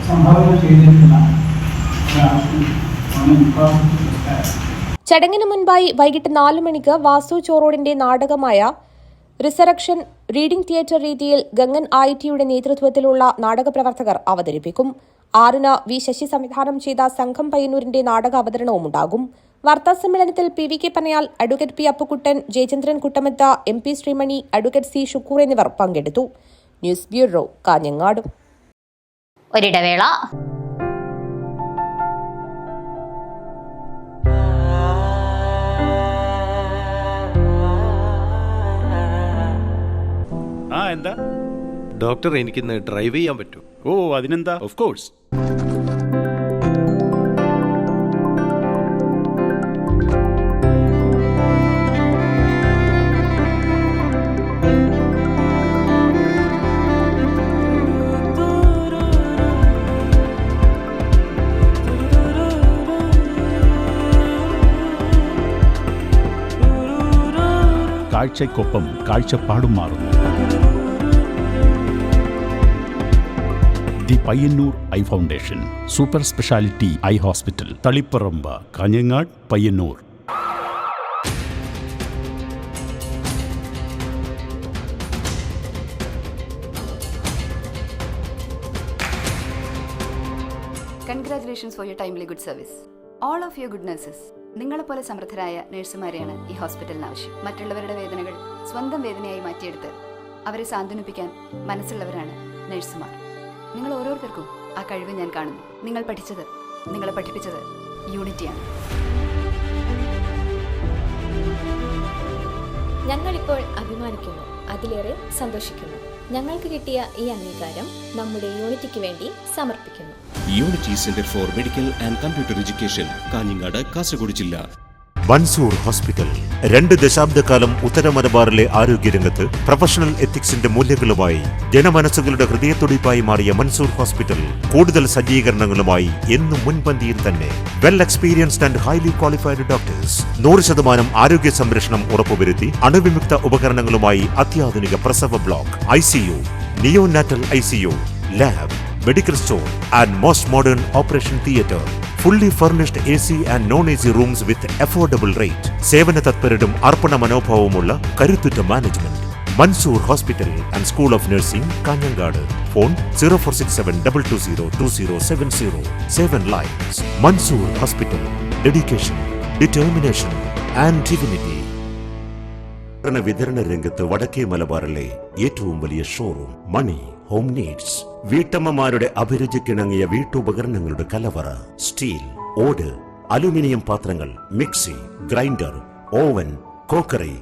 സംഭാവന ചെയ്തിട്ടുള്ള ചടങ്ങിന് മുൻപായി വൈകിട്ട് 4 മണിക്ക് വാസു ചോറോഡിന്റെ നാടകമായ റിസറക്ഷൻ റീഡിംഗ് തിയേറ്റർ രീതിയിൽ ഗംഗൻ IITയുടെ നേതൃത്വത്തിലുള്ള നാടകപ്രവർത്തകർ അവതരിപ്പിക്കും. 6-ന് V. ശശി സംവിധാനം ചെയ്ത സംഘം പയ്യന്നൂരിന്റെ നാടക അവതരണവും ഉണ്ടാകും. വാർത്താസമ്മേളനത്തിൽ PVK Panayal, advocate P. Appukuttan, Jayachandran Kuttamath, MP Sreemani, advocate C. Shukkoor എന്നിവർ പങ്കെടുത്തു. News bureau, Kanhangad. ഒരിടവേള. എന്താ ഡോക്ടർ, എനിക്കിന്ന് ഡ്രൈവ് ചെയ്യാൻ പറ്റും? ഓ, അതിനെന്താ, ഓഫ് കോഴ്സ്. കാഴ്ചയ്ക്കൊപ്പം കാഴ്ചപ്പാടും മാറുന്നു. The Payyanur eye foundation super speciality eye hospital, Taliparamba, Kanhangad, Payyanur. Congratulations for your timely good service. All of your good nurses. നിങ്ങളെപ്പോലെ സമർത്ഥരായ നഴ്സുമാരെയാണ് ഈ ഹോസ്പിറ്റലിന് ആവശ്യം. മറ്റുള്ളവരുടെ വേദനകൾ സ്വന്തം വേദനയായി മാറ്റിയെടുത്ത് അവരെ സാന്ത്വനിപ്പിക്കാൻ മനസ്സുള്ളവരാണ് നഴ്സുമാർ. നിങ്ങൾ ഓരോരുത്തർക്കും ആ കഴിവ് ഞാൻ കാണുന്നു. നിങ്ങൾ പഠിച്ചത്, നിങ്ങളെ പഠിപ്പിച്ചത് യൂണിറ്റിയാണ്. ഞങ്ങളിപ്പോൾ അഭിമാനിക്കുന്നു, അതിലേറെ സന്തോഷിക്കുന്നു. ഞങ്ങൾക്ക് കിട്ടിയ ഈ അംഗീകാരം നമ്മുടെ യൂണിറ്റിക്ക് വേണ്ടി സമർപ്പിക്കുന്നു. Unity centre for medical and computer education, Kanhangad, Kasaragod ജില്ല. മൻസൂർ ഹോസ്പിറ്റൽ 2 ദശാബ്ദക്കാലം ഉത്തര മലബാറിലെ ആരോഗ്യരംഗത്ത് പ്രൊഫഷണൽ എത്തിക്സിന്റെ മൂല്യങ്ങളുമായി ജനമനസ്സുകളുടെ ഹൃദയത്തുടിപ്പായി മാറിയ മൻസൂർ ഹോസ്പിറ്റൽ കൂടുതൽ സജ്ജീകരണങ്ങളുമായി എന്നും മുൻപന്തിയിൽ തന്നെ. Well experienced and highly qualified doctors, 100% ആരോഗ്യ സംരക്ഷണം ഉറപ്പുവരുത്തി അണുവിമുക്ത ഉപകരണങ്ങളുമായി അത്യാധുനിക പ്രസവ block, ICU, neonatal ICU, lab, medical store and most modern operation theatre. Fully furnished AC and non-AC rooms with affordable rate. സേവന തത്പരരും അർപ്പണ മനോഭാവമുള്ള കരുത്തുറ്റ management. Mansoor hospital and school of nursing, Kanhangad. Phone 0467220270. 7 lines. Mansoor hospital. Dedication, determination and divinity. വിതരണ രംഗത്ത് വടക്കേ മലബാറിലെ ഏറ്റവും വലിയ ഷോറൂം മണി ഹോം നീഡ്സ്. വീട്ടമ്മമാരുടെ അഭിരുചിക്കിണങ്ങിയ വീട്ടുപകരണങ്ങളുടെ കലവറ. സ്റ്റീൽ, ഓട്, അലുമിനിയം പാത്രങ്ങൾ, mixie, grinder, oven, crockery,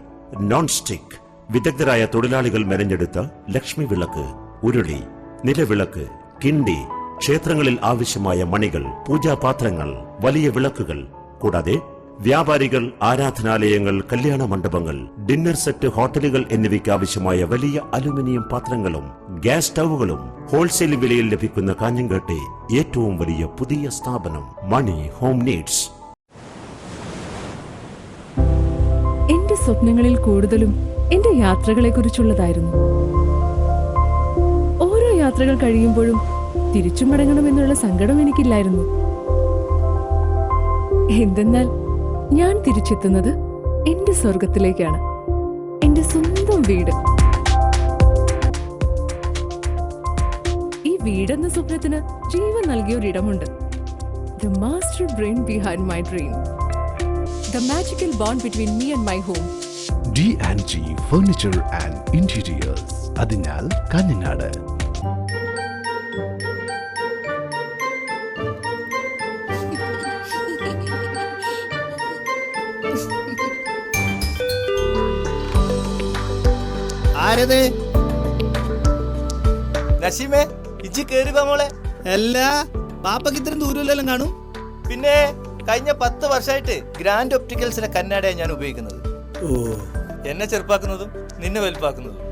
non stick. വിദഗ്ധരായ തൊഴിലാളികൾ മെനഞ്ഞെടുത്ത ലക്ഷ്മി വിളക്ക്, ഉരുളി, നിലവിളക്ക്, കിണ്ടി, ക്ഷേത്രങ്ങളിൽ ആവശ്യമായ മണികൾ, പൂജാപാത്രങ്ങൾ, വലിയ വിളക്കുകൾ, കൂടാതെ വ്യാപാരികൾ, ആരാധനാലയങ്ങൾ, കല്യാണ മണ്ഡപങ്ങൾ, ഡിന്നർ സെറ്റ്, ഹോട്ടലുകൾ എന്നിവയ്ക്ക് ആവശ്യമായ വലിയ അലുമിനിയം പാത്രങ്ങളും ഗ്യാസ് സ്റ്റൗവുകളും ഹോൾസെയിൽ വിലയിൽ ലഭിക്കുന്ന കാഞ്ഞങ്ങാട്ടെ ഏറ്റവും വലിയ പുതിയ സ്ഥാപനം മണി ഹോം നീഡ്സ്. എന്റെ സ്വപ്നങ്ങളിൽ കൂടുതലും എന്റെ യാത്രകളെ കുറിച്ചുള്ളതായിരുന്നു. ഓരോ യാത്രകൾ കഴിയുമ്പോഴും തിരിച്ചു മടങ്ങണമെന്നുള്ള സങ്കടം എനിക്കില്ലായിരുന്നു. എന്തെന്നാൽ ഞാൻ തിരിച്ചെത്തുന്നത് എന്റെ സ്വർഗത്തിലേക്കാണ്, എന്റെ സ്വന്തം വീട്. ഈ വീടെന്ന സ്വപ്നത്തിന് ജീവൻ നൽകിയ ഒരിടമുണ്ട്. The master brain behind my dream. The magical bond between me and my home. D&G Furniture and Interiors, അതിനാൽ കാഞ്ഞങ്ങാട്. ആരത്? നസീമേ, ഇജ്ജ് കേറി വാ മോളെ. എല്ലാ പാപ്പക്ക് ഇത്രയും ദൂരമില്ലെല്ലാം കാണും. പിന്നെ കഴിഞ്ഞ 10 വർഷമായിട്ട് ഗ്രാൻഡ് ഒപ്റ്റിക്കൽസിലെ കണ്ണാടയാണ് ഞാൻ ഉപയോഗിക്കുന്നത്. ഓ, എന്നെ ചെറുപ്പാക്കുന്നതും നിന്നെ വലുപ്പാക്കുന്നതും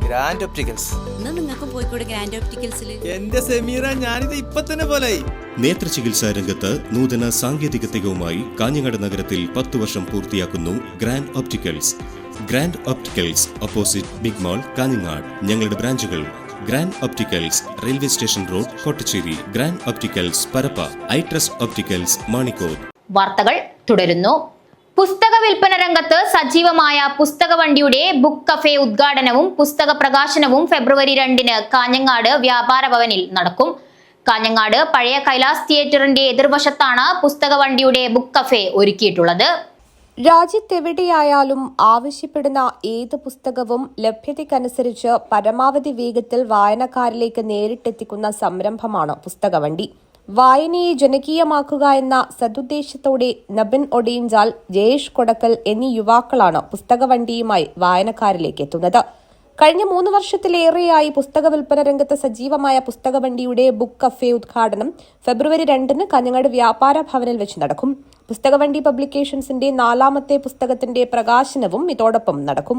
ഗ്രാൻഡ് ഒപ്റ്റിക്കൽസ്. നിങ്ങൾക്കും പോയിക്കൂടെ ഗ്രാൻഡ് ഒപ്റ്റിക്കൽസിൽ? എന്റെ സെമീറ, ഞാനിത് ഇപ്പൊ തന്നെ പോലായി. നേത്രചികിത്സാ രംഗത്ത് നൂതന സാങ്കേതികതയുമായി കാഞ്ഞങ്ങാട് നഗരത്തിൽ 10 വർഷം പൂർത്തിയാക്കുന്നു grand opticals. Grand opticals, opposite big mall, Kanhangad. ഞങ്ങളുടെ ബ്രാഞ്ചുകൾ: grand opticals, railway station road, Kottacheri. Grand opticals, Parappa. Eye trust opticals, Manikkod. വാർത്തകൾ തുടരുന്നു. പുസ്തക വിൽപ്പന രംഗത്ത് സജീവമായ പുസ്തക വണ്ടിയുടെ ബുക്ക് കഫേ ഉദ്ഘാടനവും പുസ്തക പ്രകാശനവും ഫെബ്രുവരി 2 കാഞ്ഞങ്ങാട് വ്യാപാര ഭവനിൽ നടക്കും. കാഞ്ഞങ്ങാട് പഴയ കൈലാസ് തിയേറ്ററിന്റെ എതിർവശത്താണ് പുസ്തക വണ്ടിയുടെ ബുക്ക് കഫേ ഒരുക്കിയിട്ടുള്ളത്. രാജ്യത്തെവിടെയായാലും ആവശ്യപ്പെടുന്ന ഏത് പുസ്തകവും ലഭ്യതയ്ക്കനുസരിച്ച് പരമാവധി വേഗത്തിൽ വായനക്കാരിലേക്ക് നേരിട്ടെത്തിക്കുന്ന സംരംഭമാണ് പുസ്തകവണ്ടി. വായനയെ ജനകീയമാക്കുക എന്ന സദുദ്ദേശത്തോടെ നബിൻ ഒഡീൻജാൽ, ജയേഷ് കൊടക്കൽ എന്നീ യുവാക്കളാണ് പുസ്തകവണ്ടിയുമായി വായനക്കാരിലേക്ക് എത്തുന്നത്. കഴിഞ്ഞ 3 വർഷത്തിലേറെയായി പുസ്തക വിൽപ്പന രംഗത്ത് സജീവമായ പുസ്തകവണ്ടിയുടെ ബുക്ക് കഫേ ഉദ്ഘാടനം ഫെബ്രുവരി 2 കാഞ്ഞങ്ങാട് വ്യാപാര ഭവനിൽ വെച്ച് നടക്കും. പുസ്തകവണ്ടി പബ്ലിക്കേഷൻസിന്റെ 4ാമത്തെ പുസ്തകത്തിന്റെ പ്രകാശനവും ഇതോടൊപ്പം നടക്കും.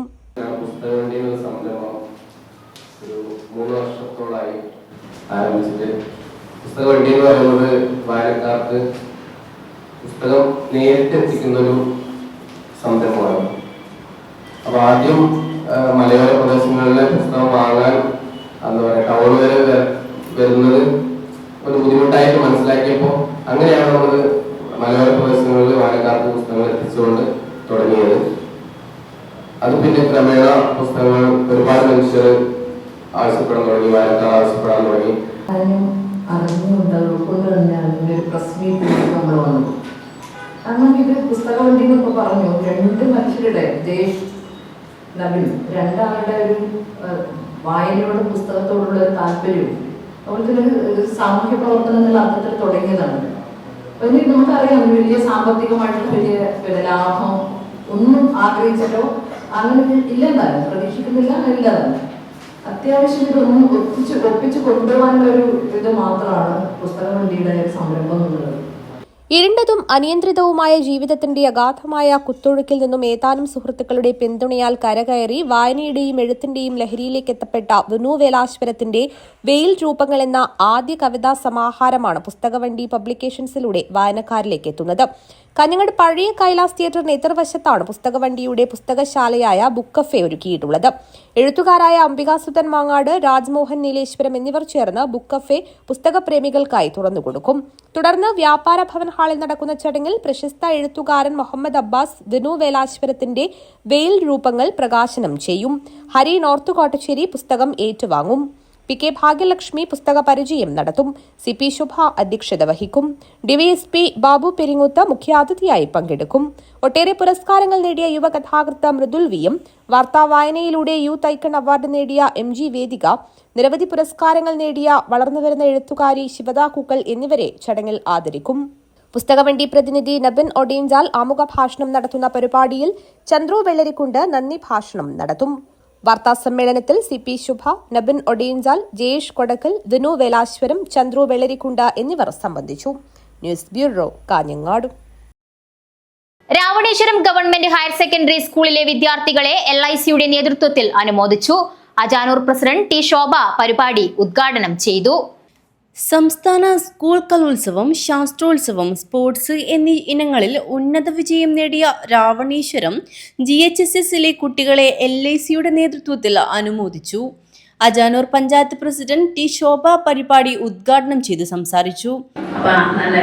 പുസ്തകവണ്ടി എന്ന് പറയുന്നത് വായനക്കാർക്ക് പുസ്തകം നേരിട്ട് എത്തിക്കുന്ന ഒരു സംരംഭമാണ്. അപ്പൊ ആദ്യം മലയോര പ്രദേശങ്ങളിലെ പുസ്തകം വാങ്ങാൻ എന്താ പറയുക ടൗൺ വരെ വരുന്നത് ഒരു ബുദ്ധിമുട്ടായിട്ട് മനസ്സിലാക്കിയപ്പോൾ അങ്ങനെയാണ് നമ്മൾ മലയോര പ്രദേശങ്ങളിൽ വായനക്കാർക്ക് പുസ്തകങ്ങൾ എത്തിച്ചുകൊണ്ട് തുടങ്ങിയത്. അത് പിന്നെ ക്രമേണ പുസ്തകങ്ങൾ ഒരുപാട് മനുഷ്യർ ആവശ്യപ്പെടാൻ തുടങ്ങി, വായനക്കാർ ആവശ്യപ്പെടാൻ തുടങ്ങി. അറിഞ്ഞുകൊണ്ട് ഒരു പ്രസ് മീറ്റ് നമ്മൾ വന്നു. കാരണം ഇത് പുസ്തകവണ്ടി എന്നൊക്കെ പറഞ്ഞു, 2 മനുഷ്യരുടെ ജയേഷ്, നബിൻ, 2 ആളുടെ ഒരു വായനയോടും പുസ്തകത്തോടുള്ള ഒരു താല്പര്യവും അതുപോലെ ഒരു സാമൂഹ്യ പ്രവർത്തനം എന്നുള്ള അർത്ഥത്തിൽ തുടങ്ങിയതാണ്. അപ്പം നമുക്കറിയാം വലിയ സാമ്പത്തികമായിട്ടുള്ള വലിയ ലാഭം ഒന്നും ആഗ്രഹിച്ചിട്ടോ അങ്ങനെ ഇല്ലെന്നാണ്, പ്രതീക്ഷിക്കുന്നില്ല, ഇല്ലെന്നാണ്. അത്യാവശ്യം ഇതൊന്നും ഒപ്പിച്ച് കൊണ്ടുപോകാനുള്ള ഒരു ഇത് മാത്രമാണ് പുസ്തകവണ്ടിയുടെ സംരംഭം എന്നുള്ളത്. ഇരുണ്ടതും അനിയന്ത്രിതവുമായ ജീവിതത്തിന്റെ അഗാധമായ കുത്തൊഴുക്കിൽ നിന്നും ഏതാനും സുഹൃത്തുക്കളുടെ പിന്തുണയാൽ കരകയറി വായനയുടെയും എഴുത്തിന്റെയും ലഹരിയിലേക്ക് എത്തപ്പെട്ട വിനു വേലാശ്വരത്തിന്റെ വെയിൽ രൂപങ്ങൾ എന്ന ആദ്യ കവിതാ സമാഹാരമാണ് പുസ്തകവണ്ടി പബ്ലിക്കേഷൻസിലൂടെ വായനക്കാരിലേക്ക് എത്തുന്നത്. കാഞ്ഞങ്ങാട് പഴയ കൈലാസ് തിയേറ്ററിന് എതിർവശത്താണ് പുസ്തകവണ്ടിയുടെ പുസ്തകശാലയായ ബുക്ക് കഫേ ഒരുക്കിയിട്ടുള്ളത്. എഴുത്തുകാരായ അംബികാസുധൻ മാങ്ങാട്, രാജ്മോഹൻ നീലേശ്വരം എന്നിവർ ചേർന്ന് ബുക്ക് കഫേ പുസ്തകപ്രേമികൾക്കായി തുറന്നുകൊടുക്കും. തുടർന്ന് വ്യാപാര ഭവൻ ഹാളിൽ നടക്കുന്ന ചടങ്ങിൽ പ്രശസ്ത എഴുത്തുകാരൻ മുഹമ്മദ് അബ്ബാസ് വിനു വേലാശ്വരത്തിന്റെ വെയിൽ രൂപങ്ങൾ പ്രകാശനം ചെയ്യും. ഹരി നോർത്ത് കോട്ടശ്ശേരി പുസ്തകം ഏറ്റുവാങ്ങും. പി കെ ഭാഗ്യലക്ഷ്മി പുസ്തക പരിചയം നടത്തും. സി പി ശുഭ അധ്യക്ഷത വഹിക്കും. ഡിവൈഎസ്പി ബാബു പെരിങ്ങുത്ത് മുഖ്യാതിഥിയായി പങ്കെടുക്കും. ഒട്ടേറെ പുരസ്കാരങ്ങൾ നേടിയ യുവകഥാകൃത്ത് മൃദുൽ വിയും, വാർത്താ വായനയിലൂടെ യൂത്ത് ഐക്കൺ അവാർഡ് നേടിയ MG വേദിക, നിരവധി പുരസ്കാരങ്ങൾ നേടിയ വളർന്നുവരുന്ന എഴുത്തുകാരി ശിവദ കൂക്കൽ എന്നിവരെ ചടങ്ങിൽ ആദരിക്കും. പുസ്തകവണ്ടി പ്രതിനിധി നബിൻ ഒഡീൻജാൽ ആമുഖ ഭാഷണം നടത്തുന്ന പരിപാടിയിൽ ചന്ദ്രു വെള്ളരിക്കുണ്ട് നന്ദി ഭാഷണം നടത്തും. വാർത്താസമ്മേളനത്തിൽ സി പി ശുഭ, നബിൻ ഒഡീൻജാൽ, ജയേഷ് കൊടക്കൽ, വിനു വേലാശ്വരം, ചന്ദ്രു വെള്ളരിക്കുണ്ട് എന്നിവർ സംബന്ധിച്ചു. News bureau, Kanhangad. Ravaneshwaram government higher secondary സ്കൂളിലെ വിദ്യാർത്ഥികളെ LICയുടെ നേതൃത്വത്തിൽ അനുമോദിച്ചു. അജാനൂർ പ്രസിഡന്റ് ടി ശോഭ പരിപാടി ഉദ്ഘാടനം ചെയ്തു. സംസ്ഥാന സ്കൂൾ കലോത്സവം, ശാസ്ത്രോത്സവം, സ്പോർട്സ് എന്നീ ഇനങ്ങളിൽ ഉന്നത വിജയം നേടിയ രാവണേശ്വരം GHSSലെ കുട്ടികളെ LICയുടെ നേതൃത്വത്തിൽ അനുമോദിച്ചു. അജാനൂർ പഞ്ചായത്ത് പ്രസിഡന്റ് ടി ശോഭ പരിപാടി ഉദ്ഘാടനം ചെയ്ത് സംസാരിച്ചു. നല്ല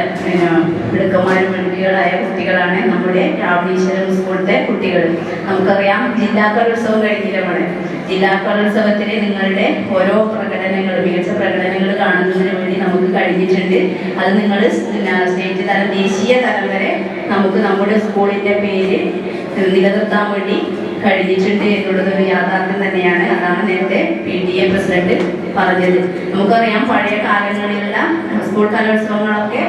മിടുക്കന്മാരും മിടുക്കികളായ കുട്ടികളാണ് നമ്മുടെ രാവണേശ്വരം സ്കൂളിലെ കുട്ടികൾ. നമുക്കറിയാം, ജില്ലാ കലോത്സവം കഴിഞ്ഞിട്ടാണ്. ജില്ലാ കലോത്സവത്തിൽ നിങ്ങളുടെ ഓരോ പ്രകടനങ്ങൾ, മികച്ച പ്രകടനങ്ങൾ കാണുന്നതിന് വേണ്ടി നമുക്ക് കഴിഞ്ഞിട്ടുണ്ട്. അത് നിങ്ങൾ സ്റ്റേറ്റ് തലം, ദേശീയ തലം വരെ നമുക്ക് നമ്മുടെ സ്കൂളിൻ്റെ പേര് നിലനിർത്താൻ വേണ്ടി കഴിഞ്ഞിട്ടുണ്ട് എന്നുള്ളത് ഒരു യാഥാർത്ഥ്യം തന്നെയാണ്. അതാണ് നേരത്തെ PTA പ്രസിഡന്റ് പറഞ്ഞത്. നമുക്കറിയാം, പഴയ കാലങ്ങളിലുള്ള സ്കൂൾ കലോത്സവങ്ങളൊക്കെ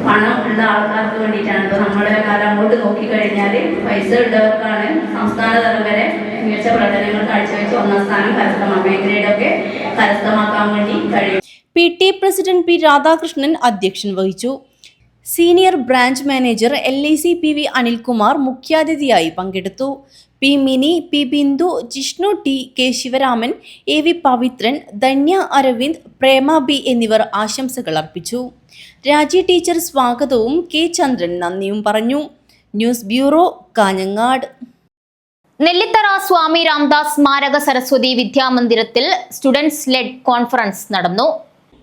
പണം ഉള്ള ആൾക്കാർക്ക് വേണ്ടിയിട്ടാണ്. ഇപ്പോൾ നമ്മുടെ കാലം അങ്ങോട്ട് നോക്കിക്കഴിഞ്ഞാൽ പൈസ ഉള്ളവർക്കാണ് സംസ്ഥാന തലം വരെ മികച്ച പ്രകടനങ്ങൾ കാഴ്ചവെച്ച് ഒന്നാം സ്ഥാനം കരസ്ഥമാക്കാൻ, ഗ്രേഡൊക്കെ കരസ്ഥമാക്കാൻ വേണ്ടി കഴിയും. PTA പ്രസിഡന്റ് P രാധാകൃഷ്ണൻ അധ്യക്ഷൻ വഹിച്ചു. Senior branch manager LIC PV Anilkumar മുഖ്യാതിഥിയായി പങ്കെടുത്തു. P Mini, P Bindu, Jishnu T, K Sivaraman, AV Pavithran, Dhanya Aravind, Prema B എന്നിവർ ആശംസകൾ അർപ്പിച്ചു. രാജി ടീച്ചർ സ്വാഗതവും K ചന്ദ്രൻ നന്ദിയും പറഞ്ഞു. News bureau, Kanhangad. നെല്ലിത്തറ സ്വാമി രാംദാസ് സ്മാരക സരസ്വതി വിദ്യാമന്ദിരത്തിൽ സ്റ്റുഡൻസ് ലെഡ് കോൺഫറൻസ് നടന്നു.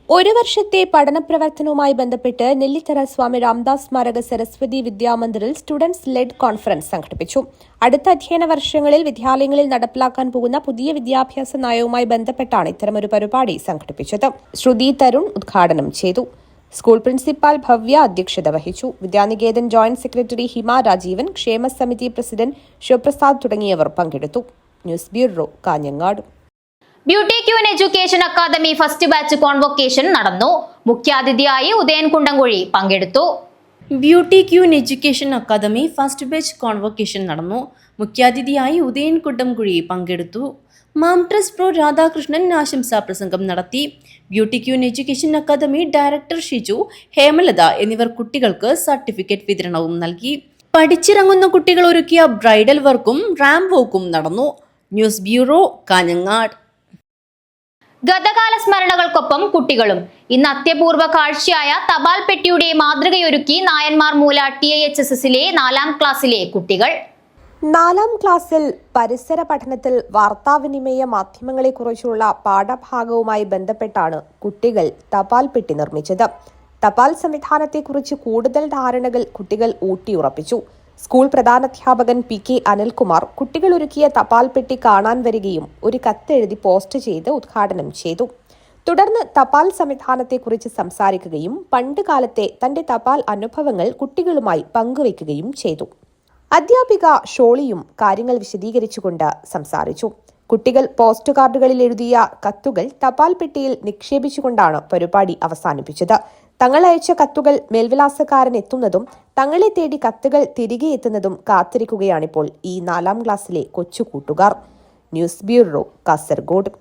ഒരു വർഷത്തെ പഠന പ്രവർത്തനവുമായി ബന്ധപ്പെട്ട് നെല്ലിത്തറ സ്വാമി രാംദാസ് സ്മാരക സരസ്വതി വിദ്യാമന്ദിറിൽ സ്റ്റുഡൻസ് ലെഡ് കോൺഫറൻസ് സംഘടിപ്പിച്ചു. അടുത്ത അധ്യയന വർഷങ്ങളിൽ വിദ്യാലയങ്ങളിൽ നടപ്പിലാക്കാൻ പോകുന്ന പുതിയ വിദ്യാഭ്യാസ നയവുമായി ബന്ധപ്പെട്ടാണ് ഇത്തരമൊരു പരിപാടി സംഘടിപ്പിച്ചത്. ശ്രുതി തരുൺ ഉദ്ഘാടനം ചെയ്തു. സ്കൂൾ പ്രിൻസിപ്പാൾ ഭവ്യ അധ്യക്ഷത വഹിച്ചു. വിദ്യാനികേതൻ ജോയിന്റ് സെക്രട്ടറി ഹിമ രാജീവൻ, ക്ഷേമസമിതി പ്രസിഡന്റ് ശിവപ്രസാദ് തുടങ്ങിയവർ പങ്കെടുത്തു. News bureau, Kanhangad. Beauty queen education academy first batch convocation നടന്നു. മുഖ്യാതിഥിയായി ഉദയൻ കുണ്ടംകുഴി പങ്കെടുത്തു. Beauty queen education academy first batch convocation നടന്നു. മുഖ്യാതിഥിയായി ഉദയൻ കുണ്ടംകുഴി പങ്കെടുത്തു. മാം ട്രസ്റ്റ് പ്രോ രാധാകൃഷ്ണൻ ആശംസാ പ്രസംഗം നടത്തി. Beauty queen education academy director Shiju, Hemalatha എന്നിവർ കുട്ടികൾക്ക് സർട്ടിഫിക്കറ്റ് വിതരണവും നൽകി. പഠിച്ചിറങ്ങുന്ന കുട്ടികൾ ഒരുക്കിയ ബ്രൈഡൽ വർക്കും റാമ്പ് വോക്കും നടന്നു. News bureau, Kanhangad. ഗതകാല സ്മരണകൾക്കൊപ്പം കുട്ടികളും. ഇന്ന് അത്യപൂർവ കാഴ്ചയായ തപാൽ പെട്ടിയുടെ മാതൃകയൊരുക്കി നായന്മാർ മൂല TIHSSലെ 4ാം ക്ലാസ്സിലെ കുട്ടികൾ. 4ാം ക്ലാസ്സിൽ പരിസര പഠനത്തിൽ വാർത്താവിനിമയ മാധ്യമങ്ങളെക്കുറിച്ചുള്ള പാഠഭാഗവുമായി ബന്ധപ്പെട്ടാണ് കുട്ടികൾ തപാൽ പെട്ടി നിർമ്മിച്ചത്. തപാൽ സംവിധാനത്തെക്കുറിച്ച് കൂടുതൽ ധാരണകൾ കുട്ടികൾ ഊട്ടിയുറപ്പിച്ചു. സ്കൂൾ പ്രധാനാധ്യാപകൻ PK അനിൽകുമാർ കുട്ടികൾ ഒരുക്കിയ തപാൽ പെട്ടി കാണാൻ വരികയും ഒരു കത്തെഴുതി പോസ്റ്റ് ചെയ്ത് ഉദ്ഘാടനം ചെയ്തു. തുടർന്ന് തപാൽ സംവിധാനത്തെക്കുറിച്ച് സംസാരിക്കുകയും പണ്ട് കാലത്തെ തന്റെ തപാൽ അനുഭവങ്ങൾ കുട്ടികളുമായി പങ്കുവയ്ക്കുകയും ചെയ്തു. അധ്യാപിക ഷോളിയും കാര്യങ്ങൾ വിശദീകരിച്ചുകൊണ്ട് സംസാരിച്ചു. കുട്ടികൾ പോസ്റ്റ് കാർഡുകളിൽ എഴുതിയ കത്തുകൾ തപാൽ പെട്ടിയിൽ നിക്ഷേപിച്ചുകൊണ്ടാണ് പരിപാടി അവസാനിപ്പിച്ചത്. തങ്ങൾ അയച്ച കത്തുകൾ മേൽവിലാസക്കാരൻ എത്തുന്നതും തങ്ങളെ തേടി കത്തുകൾ തിരികെ എത്തുന്നതും കാത്തിരിക്കുകയാണിപ്പോൾ ഈ 4ാം ക്ലാസ്സിലെ കൊച്ചു കൂട്ടുകാർ. News bureau, Kasaragod.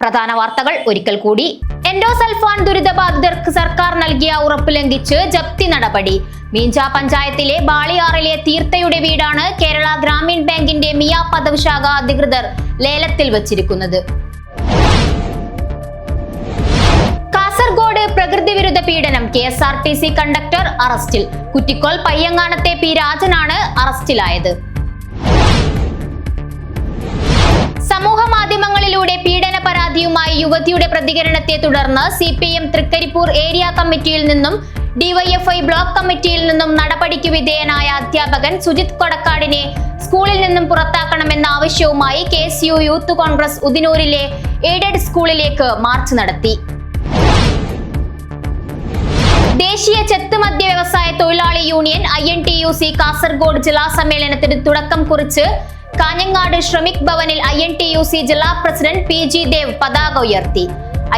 പ്രധാന വാർത്തകൾ ഒരിക്കൽ കൂടി. എൻഡോസൾഫാൻ ദുരിതബാധിതർക്ക് സർക്കാർ നൽകിയ ഉറപ്പ് ലംഘിച്ച് ജപ്തി നടപടി. മീഞ്ച പഞ്ചായത്തിലെ ബാളിയാറിലെ തീർത്ഥയുടെ വീടാണ് കേരള ഗ്രാമീൺ ബാങ്കിന്റെ മിയ പദവ് ശാഖ അധികൃതർ ലേലത്തിൽ വച്ചിരിക്കുന്നത്. കാസർഗോഡ് പ്രകൃതി വിരുദ്ധ പീഡനം. KSRTC കണ്ടക്ടർ അറസ്റ്റിൽ. കുറ്റിക്കോൽ പയ്യങ്ങാനത്തെ P രാജനാണ് അറസ്റ്റിലായത്. സമൂഹ മാധ്യമങ്ങളിലൂടെ പീഡന പരാതിയുമായി യുവതിയുടെ പ്രതികരണത്തെ തുടർന്ന് CPM തൃക്കരിപ്പൂർ ഏരിയ കമ്മിറ്റിയിൽ നിന്നും DYFI ബ്ലോക്ക് കമ്മിറ്റിയിൽ നിന്നും നടപടിക്ക് വിധേയനായ അധ്യാപകൻ സുജിത് കൊടക്കാടിനെ സ്കൂളിൽ നിന്നും പുറത്താക്കണമെന്ന ആവശ്യവുമായി KSU യൂത്ത് കോൺഗ്രസ് ഉദിനൂരിലെ എയ്ഡഡ് സ്കൂളിലേക്ക് മാർച്ച് നടത്തി. ദേശീയ ചെത്ത് മദ്യ വ്യവസായ തൊഴിലാളി യൂണിയൻ INTUC കാസർഗോഡ് ജില്ലാ സമ്മേളനത്തിന് തുടക്കം കുറിച്ച് കാഞ്ഞങ്ങാട് ശ്രമിക് ഭവനിൽ INTUC ജില്ലാ പ്രസിഡന്റ് PG ദേവ് പതാക ഉയർത്തി.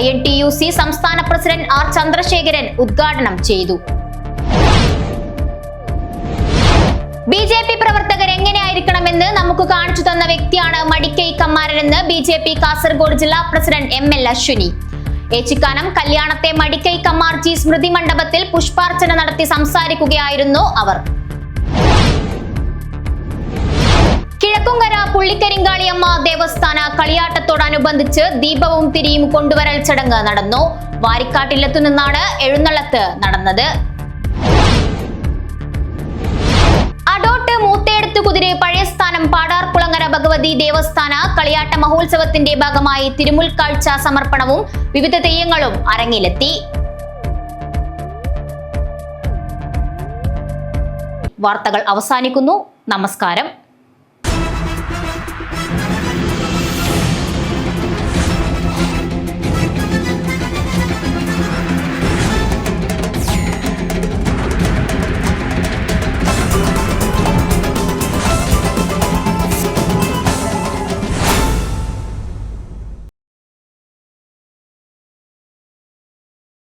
INTUC സംസ്ഥാന പ്രസിഡന്റ് R ചന്ദ്രശേഖരൻ ഉദ്ഘാടനം ചെയ്തു. BJP പ്രവർത്തകർ എങ്ങനെയായിരിക്കണമെന്ന് നമുക്ക് കാണിച്ചു തന്ന വ്യക്തിയാണ് മടിക്കൈ കമ്മാരനെന്ന് BJP കാസർഗോഡ് ജില്ലാ പ്രസിഡന്റ് ML അശ്വിനി. ഏച്ചിക്കാനം കല്യാണത്തെ മടിക്കൈ കമ്മാർജി സ്മൃതി മണ്ഡപത്തിൽ പുഷ്പാർച്ചന നടത്തി സംസാരിക്കുകയായിരുന്നു അവർ. കിഴക്കുംകര പുള്ളിക്കരിങ്കാളിയമ്മ ദേവസ്ഥാന കളിയാട്ടത്തോടനുബന്ധിച്ച് ദീപവും തിരിയും കൊണ്ടുവരൽ ചടങ്ങ് നടന്നു. വാരിക്കാട്ടിലെത്തു നിന്നാണ് എഴുന്നള്ളത്ത് നടന്നത്. അടോട്ട് മൂത്തേടത്ത് കുതിര് പഴയസ്ഥാനം പാടാർകുളങ്ങര ഭഗവതി ദേവസ്ഥാന കളിയാട്ട മഹോത്സവത്തിന്റെ ഭാഗമായി തിരുമുൽക്കാഴ്ച സമർപ്പണവും വിവിധ തെയ്യങ്ങളും അരങ്ങിലെത്തി. വാർത്തകൾ അവസാനിക്കുന്നു. നമസ്കാരം.